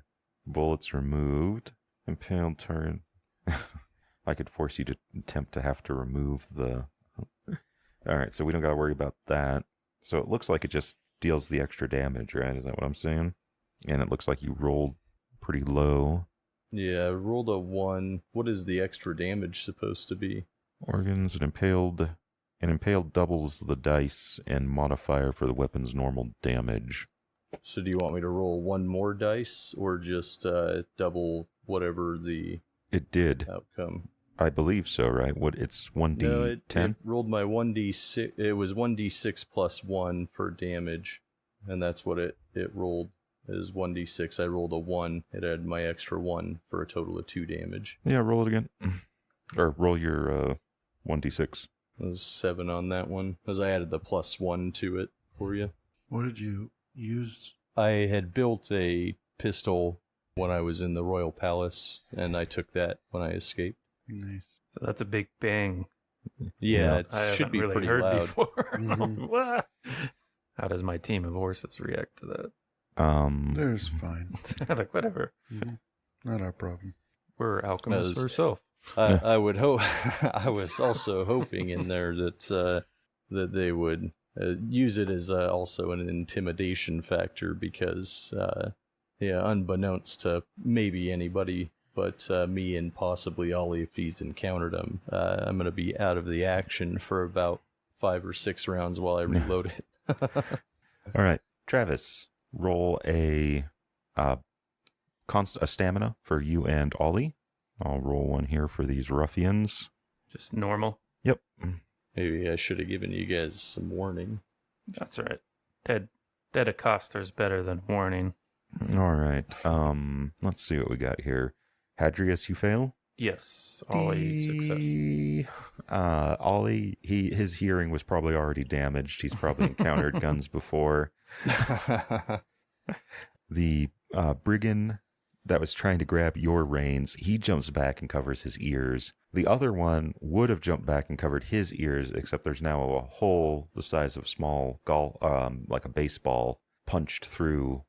bullet's removed. Impaled turn. I could force you to attempt to have to remove the... All right, so we don't got to worry about that. So it looks like it just deals the extra damage, right? Is that what I'm saying? And it looks like you rolled pretty low. Yeah, I rolled a 1. What is the extra damage supposed to be? Organs, an impaled doubles the dice and modifier for the weapon's normal damage. So do you want me to roll 1 more dice or just double whatever the It did. outcome? I believe so, right? What, it's 1d10? No, it rolled my 1d6. It was 1d6 plus 1 for damage, and that's what it rolled is 1d6. I rolled a 1. It had my extra 1 for a total of 2 damage. Yeah, roll it again. Or roll your 1d6. It was 7 on that one, as I added the plus 1 to it for you. What did you use? I had built a pistol when I was in the Royal Palace, and I took that when I escaped. Nice. So that's a big bang. Yeah, it I should haven't be really pretty heard loud. before. Mhm. What? How does my team of horses react to that? There's fine. Like, whatever. Mhm. Not our problem. We're alchemists As- ourselves. I would hope. I was also hoping in there that they would use it as also an intimidation factor because, unbeknownst to maybe anybody but me and possibly Ollie if he's encountered him, I'm going to be out of the action for about 5 or 6 rounds while I reload it. All right, Travis, roll a stamina for you and Ollie. I'll roll one here for these ruffians. Just normal. Yep. Maybe I should have given you guys some warning. That's right. Dead Acosta's better than warning. All right. Let's see what we got here. Hadrius, you fail? Yes, Ollie success. Ollie, his hearing was probably already damaged. He's probably encountered guns before. The brigand that was trying to grab your reins, he jumps back and covers his ears. The other one would have jumped back and covered his ears, except there's now a hole the size of a small like a baseball, punched through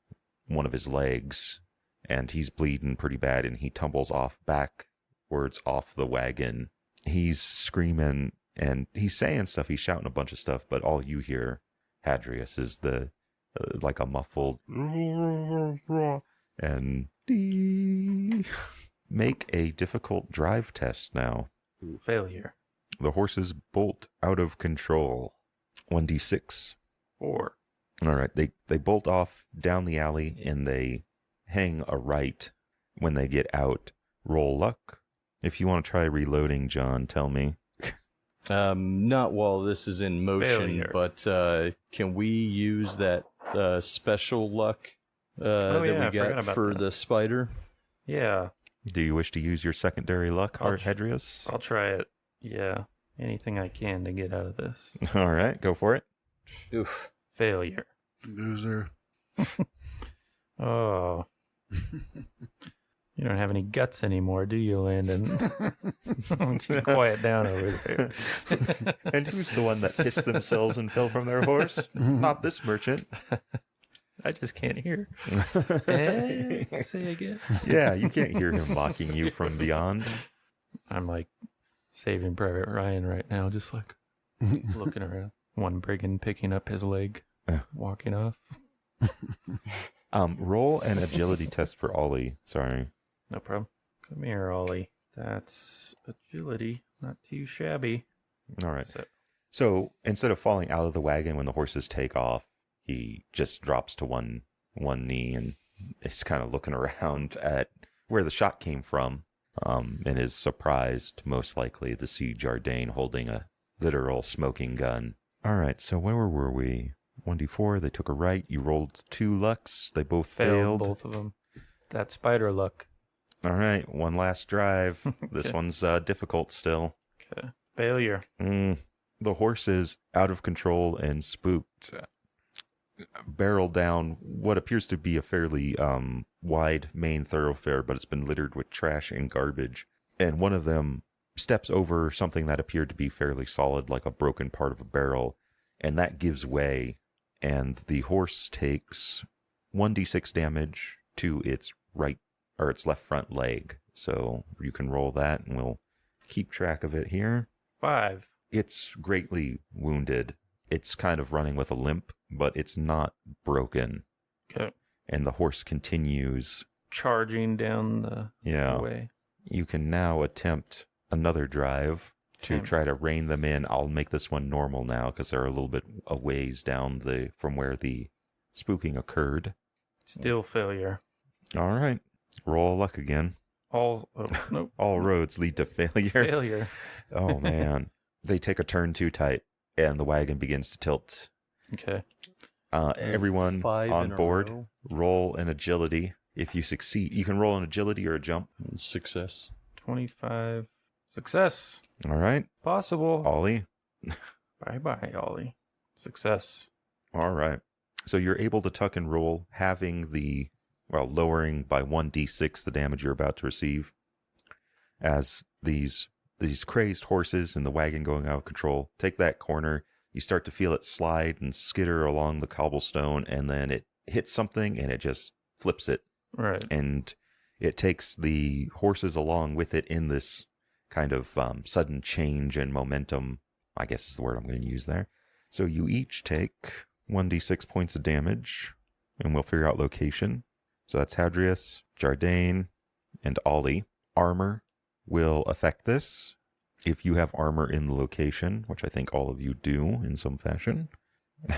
one of his legs, and he's bleeding pretty bad, and he tumbles off backwards off the wagon. He's screaming, and he's saying stuff, he's shouting a bunch of stuff, but all you hear, Hadrius, is the like a muffled and make a difficult drive test now. Ooh, failure. The horses bolt out of control. 1d6. 4. All right, they bolt off down the alley and they hang a right when they get out. Roll luck. If you want to try reloading, John, tell me. Not while this is in motion, Failure. but can we use that special luck that I we forgot got about for that. the spider? Yeah, Do you wish to use your secondary luck, I'll Hadrius? I'll try it. Yeah, anything I can to get out of this. All right, go for it. Oof. Failure. Loser. Oh. You don't have any guts anymore, do you, Landon? Don't you quiet down over there. And who's the one that pissed themselves and fell from their horse? Not this merchant. I just can't hear. Say again. Yeah, you can't hear him mocking you from beyond. I'm like Saving Private Ryan right now, just like looking around. One brigand picking up his leg, walking off. Roll an agility test for Ollie. Sorry. No problem. Come here, Ollie. That's agility. Not too shabby. All right. So, So instead of falling out of the wagon when the horses take off, he just drops to one knee and is kind of looking around at where the shot came from, and is surprised, most likely, to see Jardine holding a literal smoking gun. All right, so where were we? 1d4, they took a right. You rolled 2 lucks. They both failed. both of them. That spider luck. All right, one last drive. This one's difficult still. Okay. Failure. The horses, out of control and spooked, barrel down what appears to be a fairly wide main thoroughfare, but it's been littered with trash and garbage. And one of them steps over something that appeared to be fairly solid, like a broken part of a barrel, and that gives way, and the horse takes 1d6 damage to its right or its left front leg. So you can roll that, and we'll keep track of it here. 5. It's greatly wounded. It's kind of running with a limp, but it's not broken. Okay. And the horse continues. Charging down the way. You can now attempt another drive to try to rein them in. I'll make this one normal now because they're a little bit a ways down from where the spooking occurred. Still failure. All right. Roll luck again. Nope. All roads lead to failure. Failure. Oh, man. They take a turn too tight, and the wagon begins to tilt. Okay. Everyone 5 on in a board, row. roll an agility. If you succeed, you can roll an agility or a jump. Success. 25. Success. All right. Possible. Ollie. Bye-bye, Ollie. Success. All right. So you're able to tuck and roll, lowering by 1d6 the damage you're about to receive. As these crazed horses in the wagon going out of control take that corner, you start to feel it slide and skitter along the cobblestone, and then it hits something and it just flips it. Right. And it takes the horses along with it in this kind of sudden change and momentum, I guess is the word I'm going to use there. So you each take 1d6 points of damage, and we'll figure out location. So that's Hadrius, Jardine, and Ollie. Armor will affect this. If you have armor in the location, which I think all of you do in some fashion.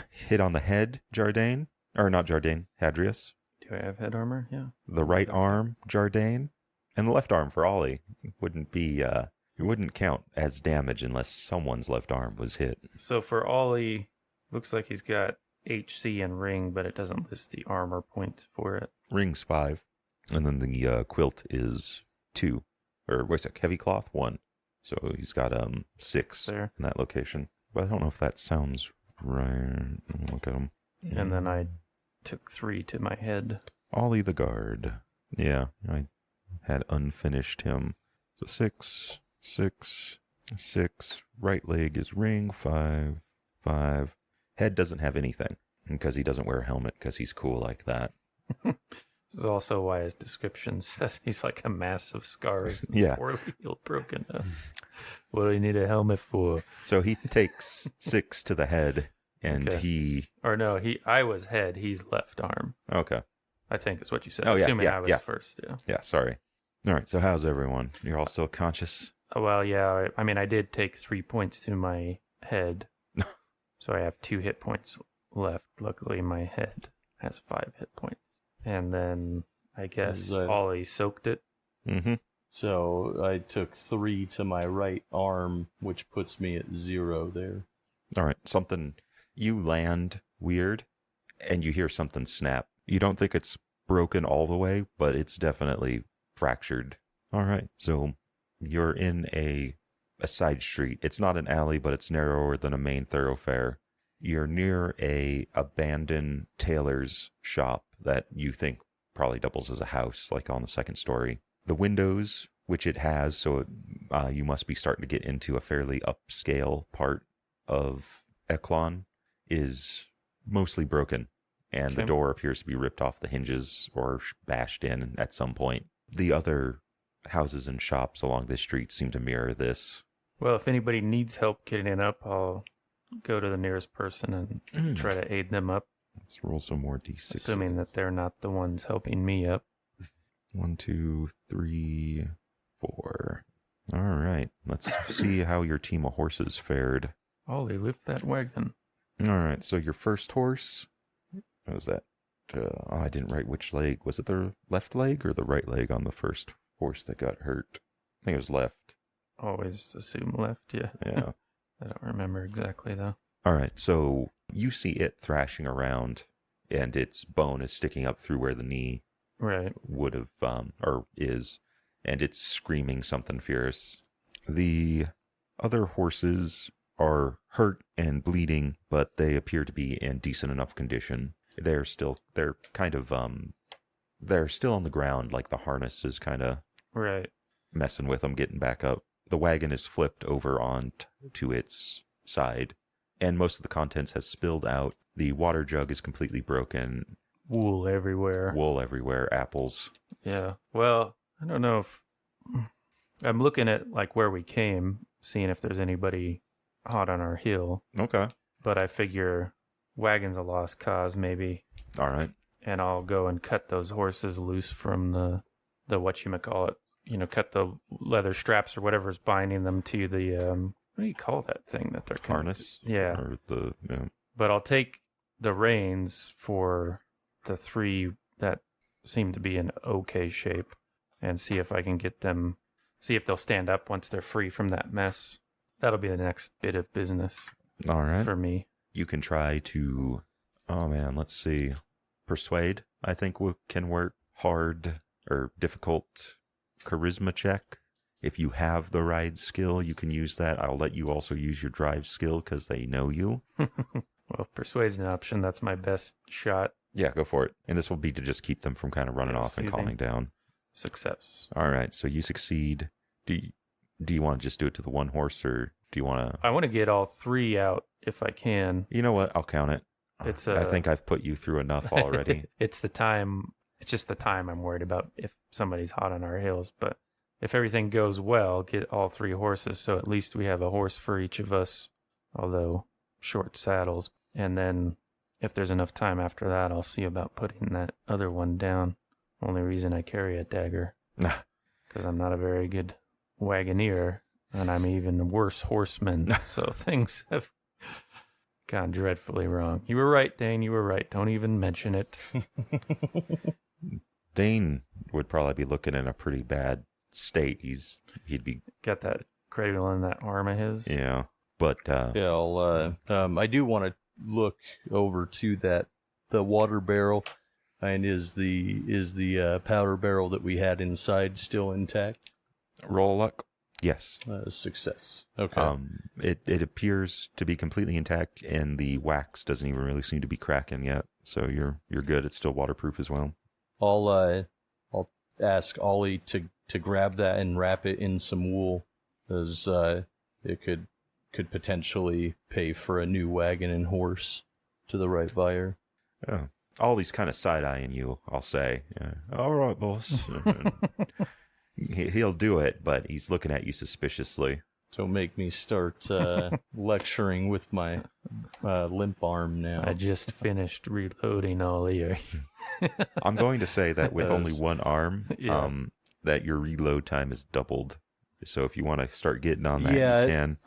Hit on the head, Jardine. Or not Jardine, Hadrius. Do I have head armor? Yeah. The right arm, Jardine. And the left arm for Ollie. It wouldn't count as damage unless someone's left arm was hit. So for Ollie, looks like he's got HC and ring, but it doesn't list the armor point for it. Ring's 5. And then the quilt is 2. Or what's that? Heavy cloth 1. So he's got 6 There. in that location. But I don't know if that sounds right. Look at him. And then I took 3 to my head. Ollie the guard. Yeah, I had unfinished him. So 6, 6, 6. Right leg is ring 5, 5. Head doesn't have anything because he doesn't wear a helmet because he's cool like that. This is also why his description says he's like a massive scarring, Yeah. poorly healed, broken nose. What do you need a helmet for? So he takes 6 to the head, and Okay. I was head, he's left arm. Okay. I think is what you said. Oh, yeah, Assuming yeah, I was yeah. first, yeah. Yeah, sorry. All right, so how's everyone? You're all still conscious? Well, yeah, I mean, I did take 3 points to my head, so I have 2 hit points left. Luckily, my head has 5 hit points. And then I guess Ollie soaked it. Mm-hmm. So I took 3 to my right arm, which puts me at 0 there. All right, you land weird, and you hear something snap. You don't think it's broken all the way, but it's definitely fractured. All right, so you're in a side street. It's not an alley, but it's narrower than a main thoroughfare. You're near a abandoned tailor's shop that you think probably doubles as a house, like on the second story. The windows, which it has, so you must be starting to get into a fairly upscale part of Eklon, is mostly broken, and the door appears to be ripped off the hinges or bashed in at some point. The other houses and shops along this street seem to mirror this. Well, if anybody needs help getting it up, I'll go to the nearest person and try to aid them up. Let's roll some more d6. Assuming that they're not the ones helping me up. 1, 2, 3, 4. All right. Let's see how your team of horses fared. Ollie, lift that wagon. All right. So your first horse, what was that? I didn't write which leg. Was it the left leg or the right leg on the first horse that got hurt? I think it was left. Always assume left, yeah. Yeah. I don't remember exactly, though. All right. So you see it thrashing around, and its bone is sticking up through where the knee Right. would have, or is, and it's screaming something fierce. The other horses are hurt and bleeding, but they appear to be in decent enough condition. They're still on the ground, like the harness is kind of Right. messing with them, getting back up. The wagon is flipped over to its side, and most of the contents has spilled out. The water jug is completely broken. Wool everywhere, apples. Yeah. Well, I don't know if... I'm looking at, like, where we came, seeing if there's anybody hot on our heel. Okay. But I figure wagon's a lost cause, maybe. All right. And I'll go and cut those horses loose from the whatchamacallit. You know, cut the leather straps or whatever's binding them to the, what do you call that thing that they're... Harness? Yeah. Or yeah. But I'll take the reins for the 3 that seem to be in okay shape and see if I can get them, see if they'll stand up once they're free from that mess. That'll be the next bit of business. All right. For me. You can try to, let's see. Persuade, I think, can work. Hard or difficult charisma check. If you have the ride skill, you can use that. I'll let you also use your drive skill because they know you. Well, if persuade's an option, that's my best shot. Yeah, go for it. And this will be to just keep them from kind of running off and calming down. Success. All right, so you succeed. Do you want to just do it to the one horse, or do you want to... I want to get all 3 out if I can. You know what? I'll count it. I think I've put you through enough already. It's just the time I'm worried about if somebody's hot on our heels. But if everything goes well, get all 3 horses, so at least we have a horse for each of us, although short saddles. And then if there's enough time after that, I'll see about putting that other one down. Only reason I carry a dagger. Because I'm not a very good wagoneer, and I'm even a worse horseman. So things have gone dreadfully wrong. You were right, Dane. You were right. Don't even mention it. Dane would probably be looking in a pretty bad state. He'd be... Got that cradle in that arm of his. Yeah. But I do want to look over to the water barrel. And is the powder barrel that we had inside still intact? Roll luck. Yes. Success. Okay. It appears to be completely intact, and the wax doesn't even really seem to be cracking yet. So you're good. It's still waterproof as well. I'll ask Ollie to grab that and wrap it in some wool, as it could potentially pay for a new wagon and horse to the right buyer. Oh, Ollie's kind of side-eyeing you, I'll say. All right, boss. He'll do it, but he's looking at you suspiciously. Don't make me start lecturing with my limp arm now. I just finished reloading all year. I'm going to say that with only one arm, that your reload time is doubled. So if you want to start getting on that, you can.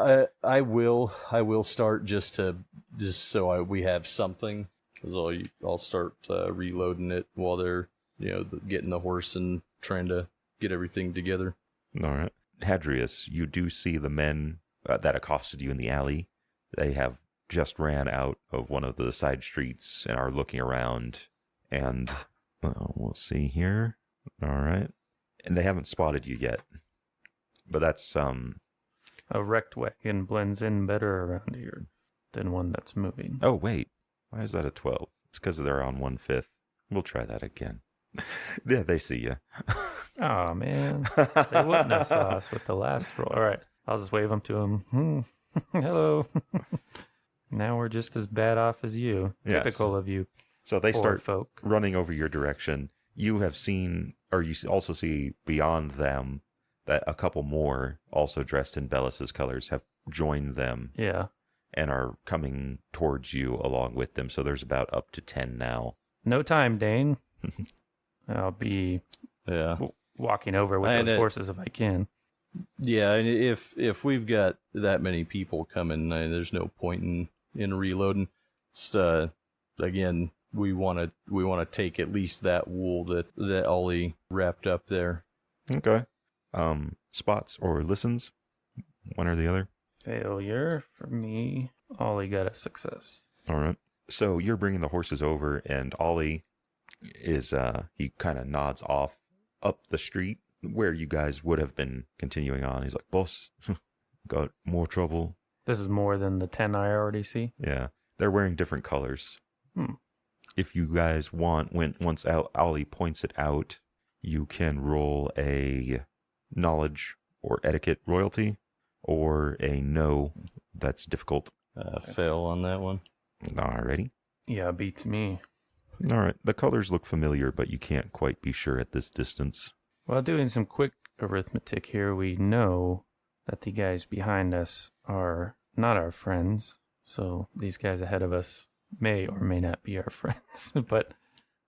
I will start just so we have something. Because I'll start reloading it while they're getting the horse and trying to get everything together. All right. Hadrius, you do see the men that accosted you in the alley. They have just ran out of one of the side streets and are looking around. And we'll see here. All right. And they haven't spotted you yet. But that's... A wrecked wagon blends in better around here than one that's moving. Oh, wait. Why is that a 12? It's because they're on 1/5. We'll try that again. Yeah, they see you. Oh, man. They wouldn't have saw us with the last roll. All right. I'll just wave them to them. Hello. Now we're just as bad off as you. Yes. Typical of you. So they start folk. running over your direction. You have seen, or you also see beyond them, that a couple more, also dressed in Bellis's colors, have joined them. Yeah. And are coming towards you along with them. So there's about up to 10 now. No time, Dane. I'll be walking over with those horses if I can. Yeah, and if we've got that many people coming, there's no point in reloading. Just, again, we want to take at least that wool that Ollie wrapped up there. Okay. Spots or listens, one or the other. Failure for me. Ollie got a success. All right. So you're bringing the horses over, and Ollie is, he kind of nods off up the street where you guys would have been continuing on. He's like, boss, got more trouble. This is more than the 10 I already see? Yeah. They're wearing different colors. If you guys want, once Ollie points it out, you can roll a knowledge or etiquette royalty, or a no, that's difficult. Fail on that one. Alrighty. Yeah, beats me. All right. The colors look familiar, but you can't quite be sure at this distance. Well, doing some quick arithmetic here, we know that the guys behind us are not our friends. So these guys ahead of us may or may not be our friends. But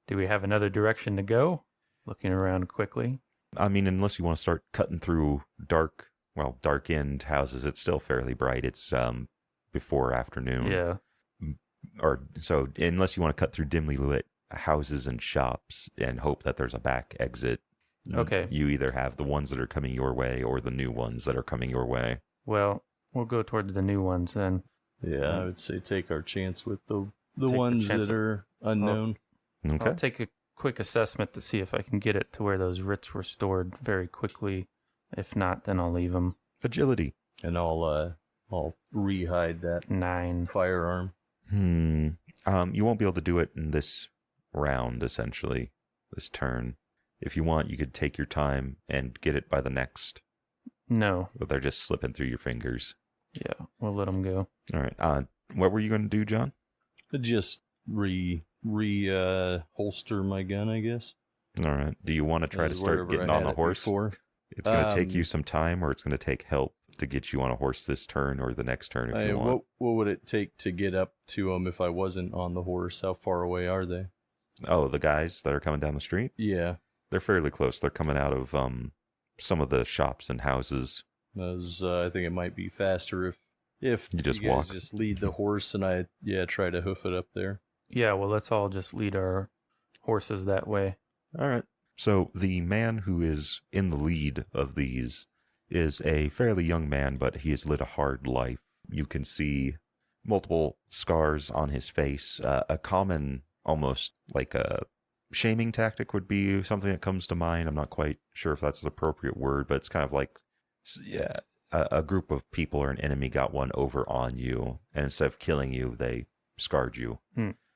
do we have another direction to go? Looking around quickly. I mean, unless you want to start cutting through dark-end houses, it's still fairly bright. It's before afternoon. Yeah. Or so, unless you want to cut through dimly lit houses and shops and hope that there's a back exit. Okay. You either have the ones that are coming your way or the new ones that are coming your way. Well, we'll go towards the new ones then. Yeah, I would say take our chance with the ones that are unknown. Okay. I'll take a quick assessment to see if I can get it to where those writs were stored very quickly. If not, then I'll leave them. Agility. And I'll re-hide that 9 firearm. You won't be able to do it in this round, essentially, this turn. If you want, you could take your time and get it by the next. No. But they're just slipping through your fingers. Yeah, we'll let them go. All right. What were you going to do, John? Just holster my gun, I guess. All right. Do you want to try to start getting on the horse? Before. It's going to take you some time, or it's going to take help to get you on a horse this turn or the next turn if you want. What would it take to get up to them if I wasn't on the horse? How far away are they? Oh, the guys that are coming down the street? Yeah. They're fairly close. They're coming out of some of the shops and houses. I think it might be faster if you just guys walk. Just lead the horse and I try to hoof it up there. Yeah, well, let's all just lead our horses that way. All right. So the man who is in the lead of these is a fairly young man, but he has led a hard life. You can see multiple scars on his face, a common, almost like a shaming tactic would be something that comes to mind. I'm not quite sure if that's the appropriate word, but it's kind of like, yeah, a group of people or an enemy got one over on you, and instead of killing you, they scarred you.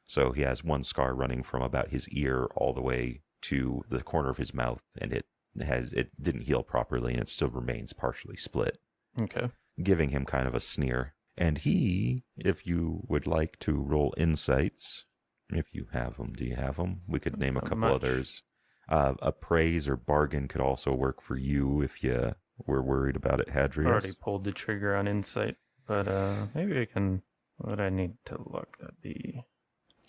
So he has one scar running from about his ear all the way to the corner of his mouth, and it didn't heal properly, and it still remains partially split. Okay. Giving him kind of a sneer. And he, if you would like to roll insights, if you have them, do you have them? We could name a couple others. A praise or bargain could also work for you if you were worried about it, Hadrius. I already pulled the trigger on insight, but maybe I can. What I need to look, that'd be.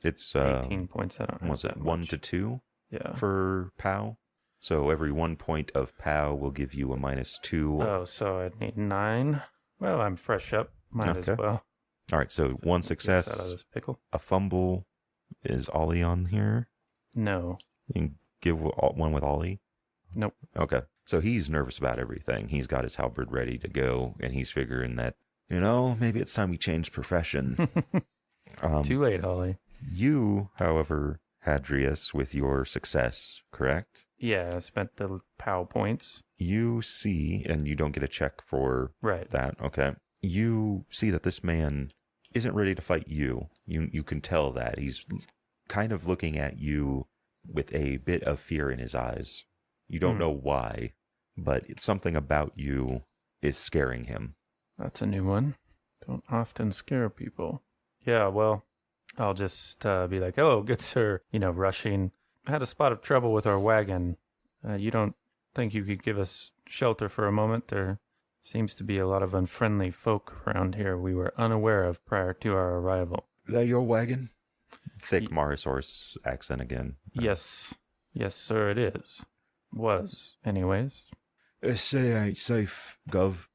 It's 18 points. I don't know. Was it 1 to 2? Yeah. For POW. So every 1 point of POW will give you a -2. Oh, so I'd need 9. Well, I'm fresh up. Might as well. All right, so one success. Out of this pickle. A fumble. Is Ollie on here? No. You can give one with Ollie? Nope. Okay. So he's nervous about everything. He's got his halberd ready to go, and he's figuring that, maybe it's time we change profession. Too late, Ollie. You, however, Hadrius, with your success, correct? Yeah, I spent the POW points. You see, and you don't get a check for that, okay? You see that this man isn't ready to fight you. You can tell that. He's kind of looking at you with a bit of fear in his eyes. You don't know why, but it's something about you is scaring him. That's a new one. Don't often scare people. Yeah, well, I'll just be like, "Hello, good sir," rushing. Had a spot of trouble with our wagon. You don't think you could give us shelter for a moment? There seems to be a lot of unfriendly folk around here we were unaware of prior to our arrival. Is that your wagon? Thick Marosaurus accent again. Yes. Yes, sir, it is. Was, anyways. This city ain't safe, Gov.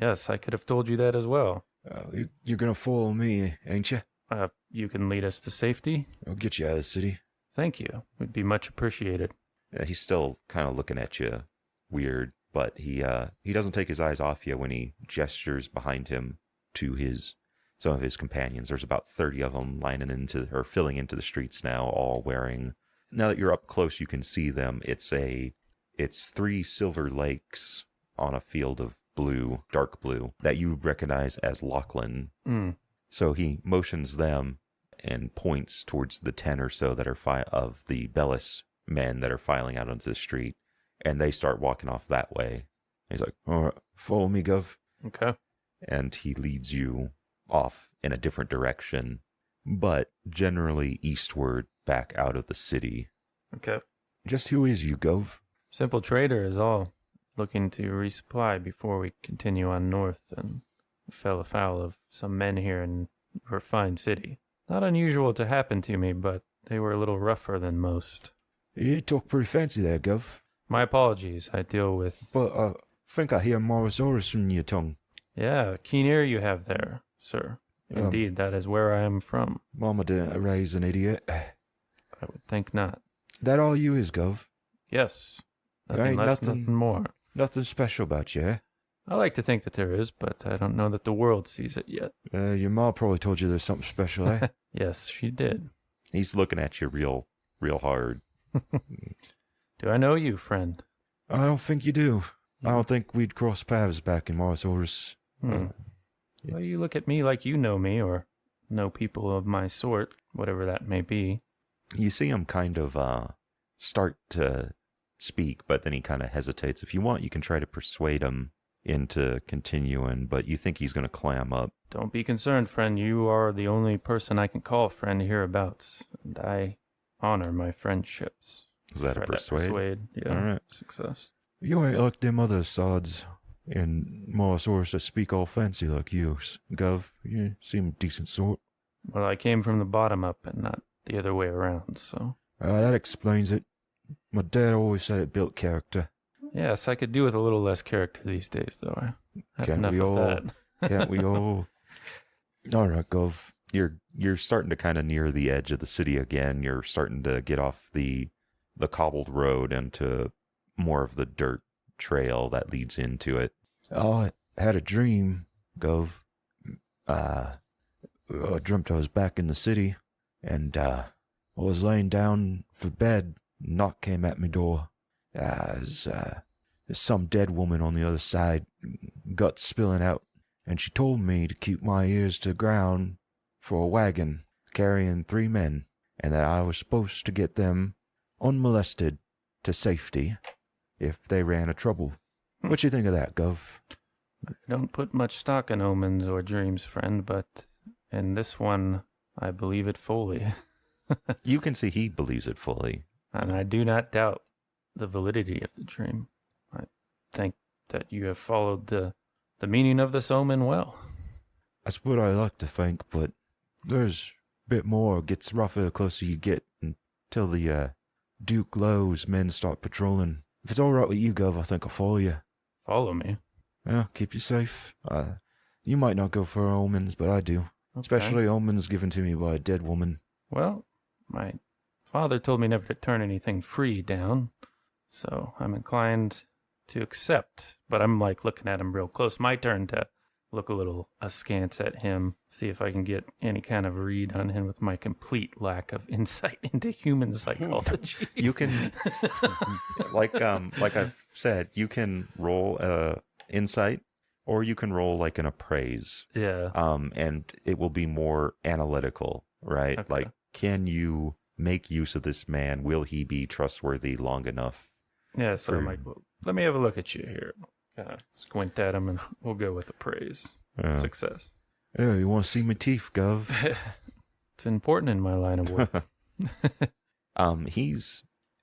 Yes, I could have told you that as well. You're gonna follow me, ain't you? You can lead us to safety? I'll get you out of the city. Thank you. Would be much appreciated. Yeah, he's still kind of looking at you weird, but he doesn't take his eyes off you when he gestures behind him to some of his companions. There's about 30 of them filling into the streets now, all wearing. Now that you're up close, you can see them. It's 3 silver lakes on a field of blue, dark blue, that you recognize as Lachlan. So he motions them and points towards the 10 or so that are of the Bellis men that are filing out onto the street, and they start walking off that way. He's like, "All right, follow me, Gov." Okay. And he leads you off in a different direction, but generally eastward back out of the city. Okay. Just who is you, Gov? Simple trader is all. Looking to resupply before we continue on north, and fell afoul of some men here in your fine city. Not unusual to happen to me, but they were a little rougher than most. You talk pretty fancy there, Gov. My apologies. I deal with... But I think I hear Morosaurus from your tongue. Yeah, keen ear you have there, sir. Indeed, that is where I am from. Mama didn't raise an idiot. I would think not. That all you is, Gov? Yes. There ain't Nothing more. Nothing special about you, eh? I like to think that there is, but I don't know that the world sees it yet. Your ma probably told you there's something special, eh? Yes, she did. He's looking at you real hard. Do I know you, friend? I don't think you do. I don't think we'd cross paths back in Morosaurus. Well, you look at me like you know me, or know people of my sort, whatever that may be. You see him kind of start to speak, but then he kind of hesitates. If you want, you can try to persuade him into continuing, but you think he's going to clam up. Don't be concerned, friend. You are the only person I can call friend hereabouts, and I honor my friendships. Is that a persuade? Yeah, all right. Success. You ain't like them other sods in Morosaurus that speak all fancy like you, Gov. You seem a decent sort. Well, I came from the bottom up and not the other way around, so... That explains it. My dad always said it built character. Yes, I could do with a little less character these days, though. I have Can't enough we of all? that. Can't we all? All right, Gov. You're starting to kind of near the edge of the city again. You're starting to get off the cobbled road into more of the dirt trail that leads into it. I had a dream, Gov. I dreamt I was back in the city, and I was laying down for bed, and knock came at my door. There's some dead woman on the other side, guts spilling out, and she told me to keep my ears to the ground for a wagon carrying 3 men, and that I was supposed to get them unmolested to safety if they ran a trouble. What you think of that, Gov? I don't put much stock in omens or dreams, friend, but in this one, I believe it fully. You can see he believes it fully. And I do not doubt the validity of the dream. I think that you have followed the meaning of this omen well. That's what I like to think, but there's a bit more. It gets rougher the closer you get until the Duke Lowe's men start patrolling. If it's all right with you, Gov, I think I'll follow you. Follow me. Yeah, keep you safe. You might not go for omens, but I do. Okay. Especially omens given to me by a dead woman. Well, my father told me never to turn anything free down, so I'm inclined to accept. But I'm like looking at him real close. My turn to look a little askance at him, see if I can get any kind of read on him with my complete lack of insight into human psychology. You can, like I've said, you can roll insight, or you can roll like an appraise. Yeah. And it will be more analytical, right? Okay. Like, can you make use of this man? Will he be trustworthy long enough? Yeah, so I'm like, well, let me have a look at you here. Kind of squint at him, and we'll go with appraise. Success. Yeah, you want to see my teeth, Gov? It's important in my line of work.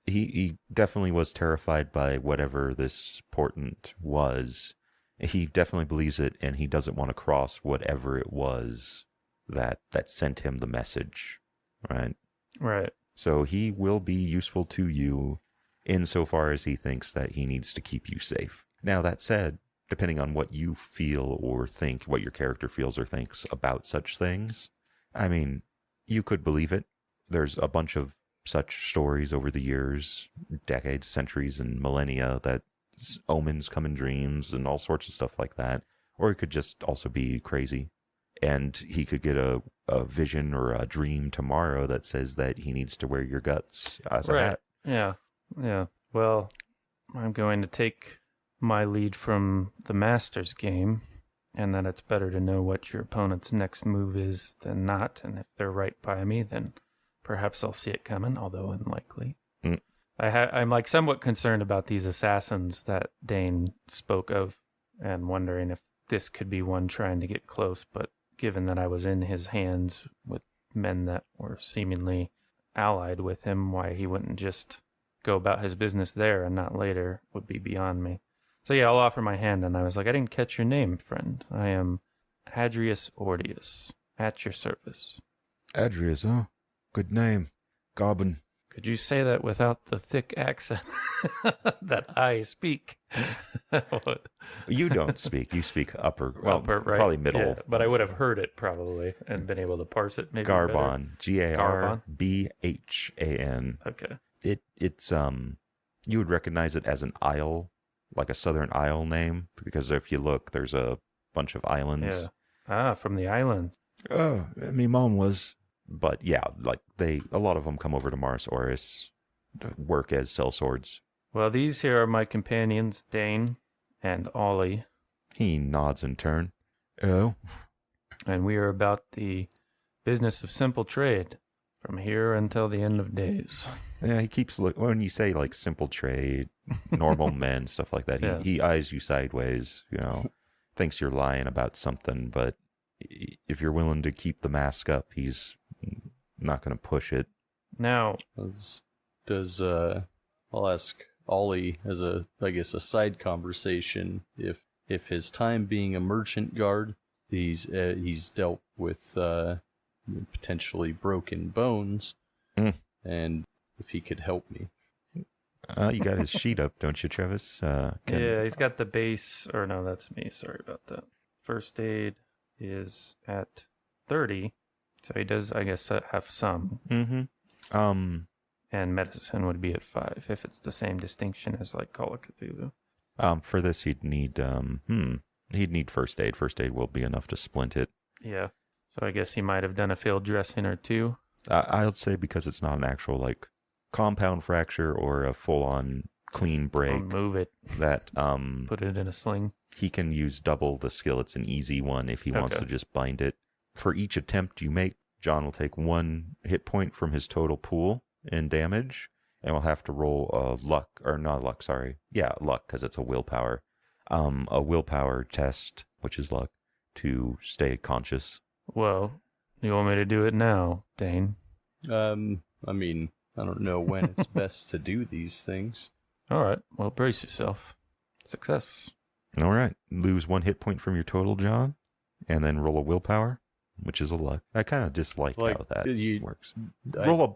He definitely was terrified by whatever this portent was. He definitely believes it, and he doesn't want to cross whatever it was that sent him the message, right? Right. So he will be useful to you insofar as he thinks that he needs to keep you safe. Now, that said, depending on what you feel or think, what your character feels or thinks about such things, I mean, you could believe it. There's a bunch of such stories over the years, decades, centuries, and millennia that omens come in dreams and all sorts of stuff like that. Or it could just also be crazy. And he could get a vision or a dream tomorrow that says that he needs to wear your guts as a hat. Yeah. Yeah. Well, I'm going to take my lead from the Masters game, and that it's better to know what your opponent's next move is than not. And if they're right by me, then perhaps I'll see it coming, although unlikely. I'm like somewhat concerned about these assassins that Dane spoke of, and wondering if this could be one trying to get close. But given that I was in his hands with men that were seemingly allied with him, why he wouldn't just go about his business there and not later would be beyond me. So yeah, I'll offer my hand, and I was like, I didn't catch your name, friend. I am Hadrius Ordius, at your service. Adrius, huh? Good name. Goblin. Could you say that without the thick accent that I speak? You don't speak. You speak upper, Upper, right? probably middle. Yeah, but I would have heard it probably and been able to parse it maybe Garbon. better. Garbhan. Okay. It's you would recognize it as an isle, like a southern isle name, because if you look, there's a bunch of islands. Yeah. From the islands. Oh, me mom was. But yeah, like a lot of them come over to Mars Oris to work as sellswords. Well, these here are my companions, Dane and Ollie. He nods in turn. Oh. And we are about the business of simple trade from here until the end of days. Yeah, he keeps when you say like simple trade, normal men, stuff like that, he eyes you sideways, thinks you're lying about something, but if you're willing to keep the mask up, he's not going to push it. Now, I'll ask Ollie as a side conversation if his time being a merchant guard, he's dealt with potentially broken bones, and if he could help me. You got his sheet up, don't you, Travis? Yeah, he's got the base, or no, that's me. Sorry about that. First aid is at 30, so he does, I guess, have some. Mm-hmm. And medicine would be at 5, if it's the same distinction as like Call of Cthulhu. For this, he'd need first aid. First aid will be enough to splint it. Yeah. So I guess he might have done a field dressing or two. I'll say because it's not an actual like compound fracture or a full-on clean break. Don't move it. That Put it in a sling. he can use double the skill. It's an easy one if he wants to just bind it. For each attempt you make, John will take 1 hit point from his total pool in damage, and will have to roll a luck, or not luck, sorry. Yeah, luck, because it's a willpower. A willpower test, which is luck, to stay conscious. Well, you want me to do it now, Dane? I mean, I don't know when it's best to do these things. All right. Well, brace yourself. Success. All right. Lose 1 hit point from your total, John, and then roll a willpower, which is a luck. I kind of dislike how that works.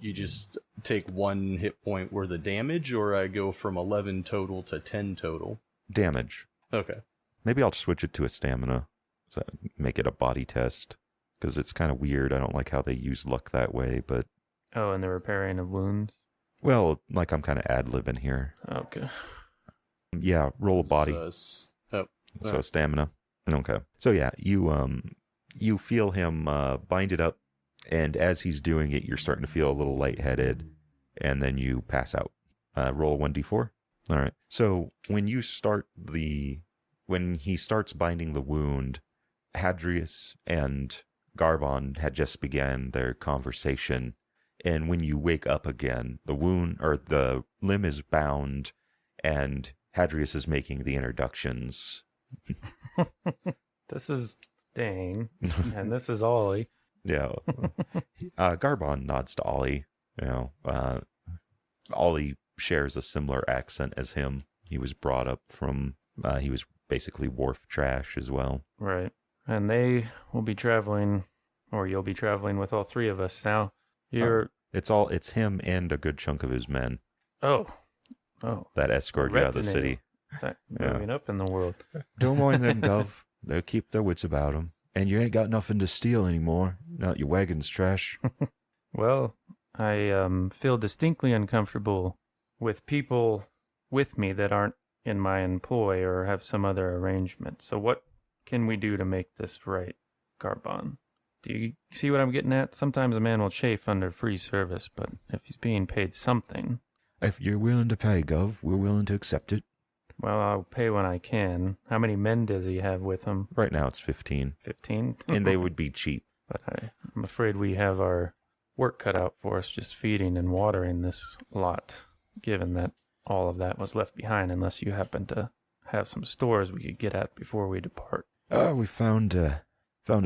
You just take 1 hit point worth of damage, or I go from 11 total to 10 total? Damage. Okay. Maybe I'll switch it to a stamina, so make it a body test, because it's kind of weird. I don't like how they use luck that way, but... Oh, and the repairing of wounds? Well, like I'm kind of ad-libbing here. Okay. Yeah, roll a body. So stamina. Okay. So yeah, you feel him bind it up, and as he's doing it, you're starting to feel a little lightheaded, and then you pass out. Roll a 1d4. All right. So when he starts binding the wound, Hadrius and Garbon had just began their conversation, and when you wake up again, the wound or the limb is bound, and Hadrius is making the introductions. This is Dane, and this is Ollie. Yeah. Garbon nods to Ollie. Ollie shares a similar accent as him. He was brought up from, he was basically wharf trash as well. Right. And they will be traveling, or you'll be traveling with all 3 of us now. It's him and a good chunk of his men. Oh. That escort you out of the city. Moving up in the world. Don't mind them, Gov. They'll keep their wits about them. And you ain't got nothing to steal anymore. Not your wagon's trash. Well, I feel distinctly uncomfortable with people with me that aren't in my employ or have some other arrangement. So what can we do to make this right, Garbon? Do you see what I'm getting at? Sometimes a man will chafe under free service, but if he's being paid something... If you're willing to pay, Gov, we're willing to accept it. Well, I'll pay when I can. How many men does he have with him? Right now it's 15. 15? And they would be cheap. But I'm afraid we have our work cut out for us just feeding and watering this lot, given that all of that was left behind, unless you happen to have some stores we could get at before we depart. We found a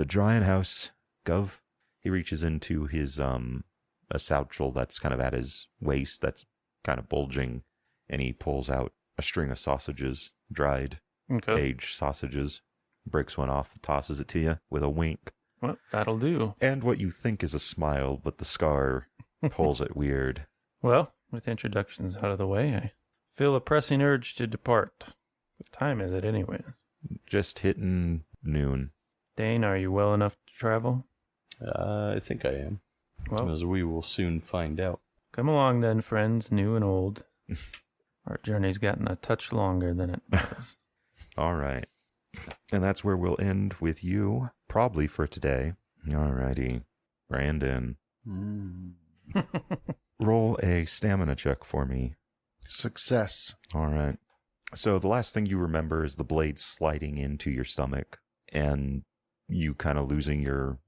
drying house, Gov. He reaches into his a satchel that's kind of at his waist, that's kind of bulging, and he pulls out a string of sausages, dried, aged sausages, breaks one off, tosses it to you with a wink. Well, that'll do. And what you think is a smile, but the scar pulls it weird. Well, with introductions out of the way, I feel a pressing urge to depart. What time is it anyway? Just hitting noon. Dane, are you well enough to travel? I think I am. Well, as we will soon find out. Come along then, friends, new and old. Our journey's gotten a touch longer than it was. All right. And that's where we'll end with you, probably for today. All righty. Brandon. Roll a stamina check for me. Success. All right. So the last thing you remember is the blade sliding into your stomach and you kind of losing your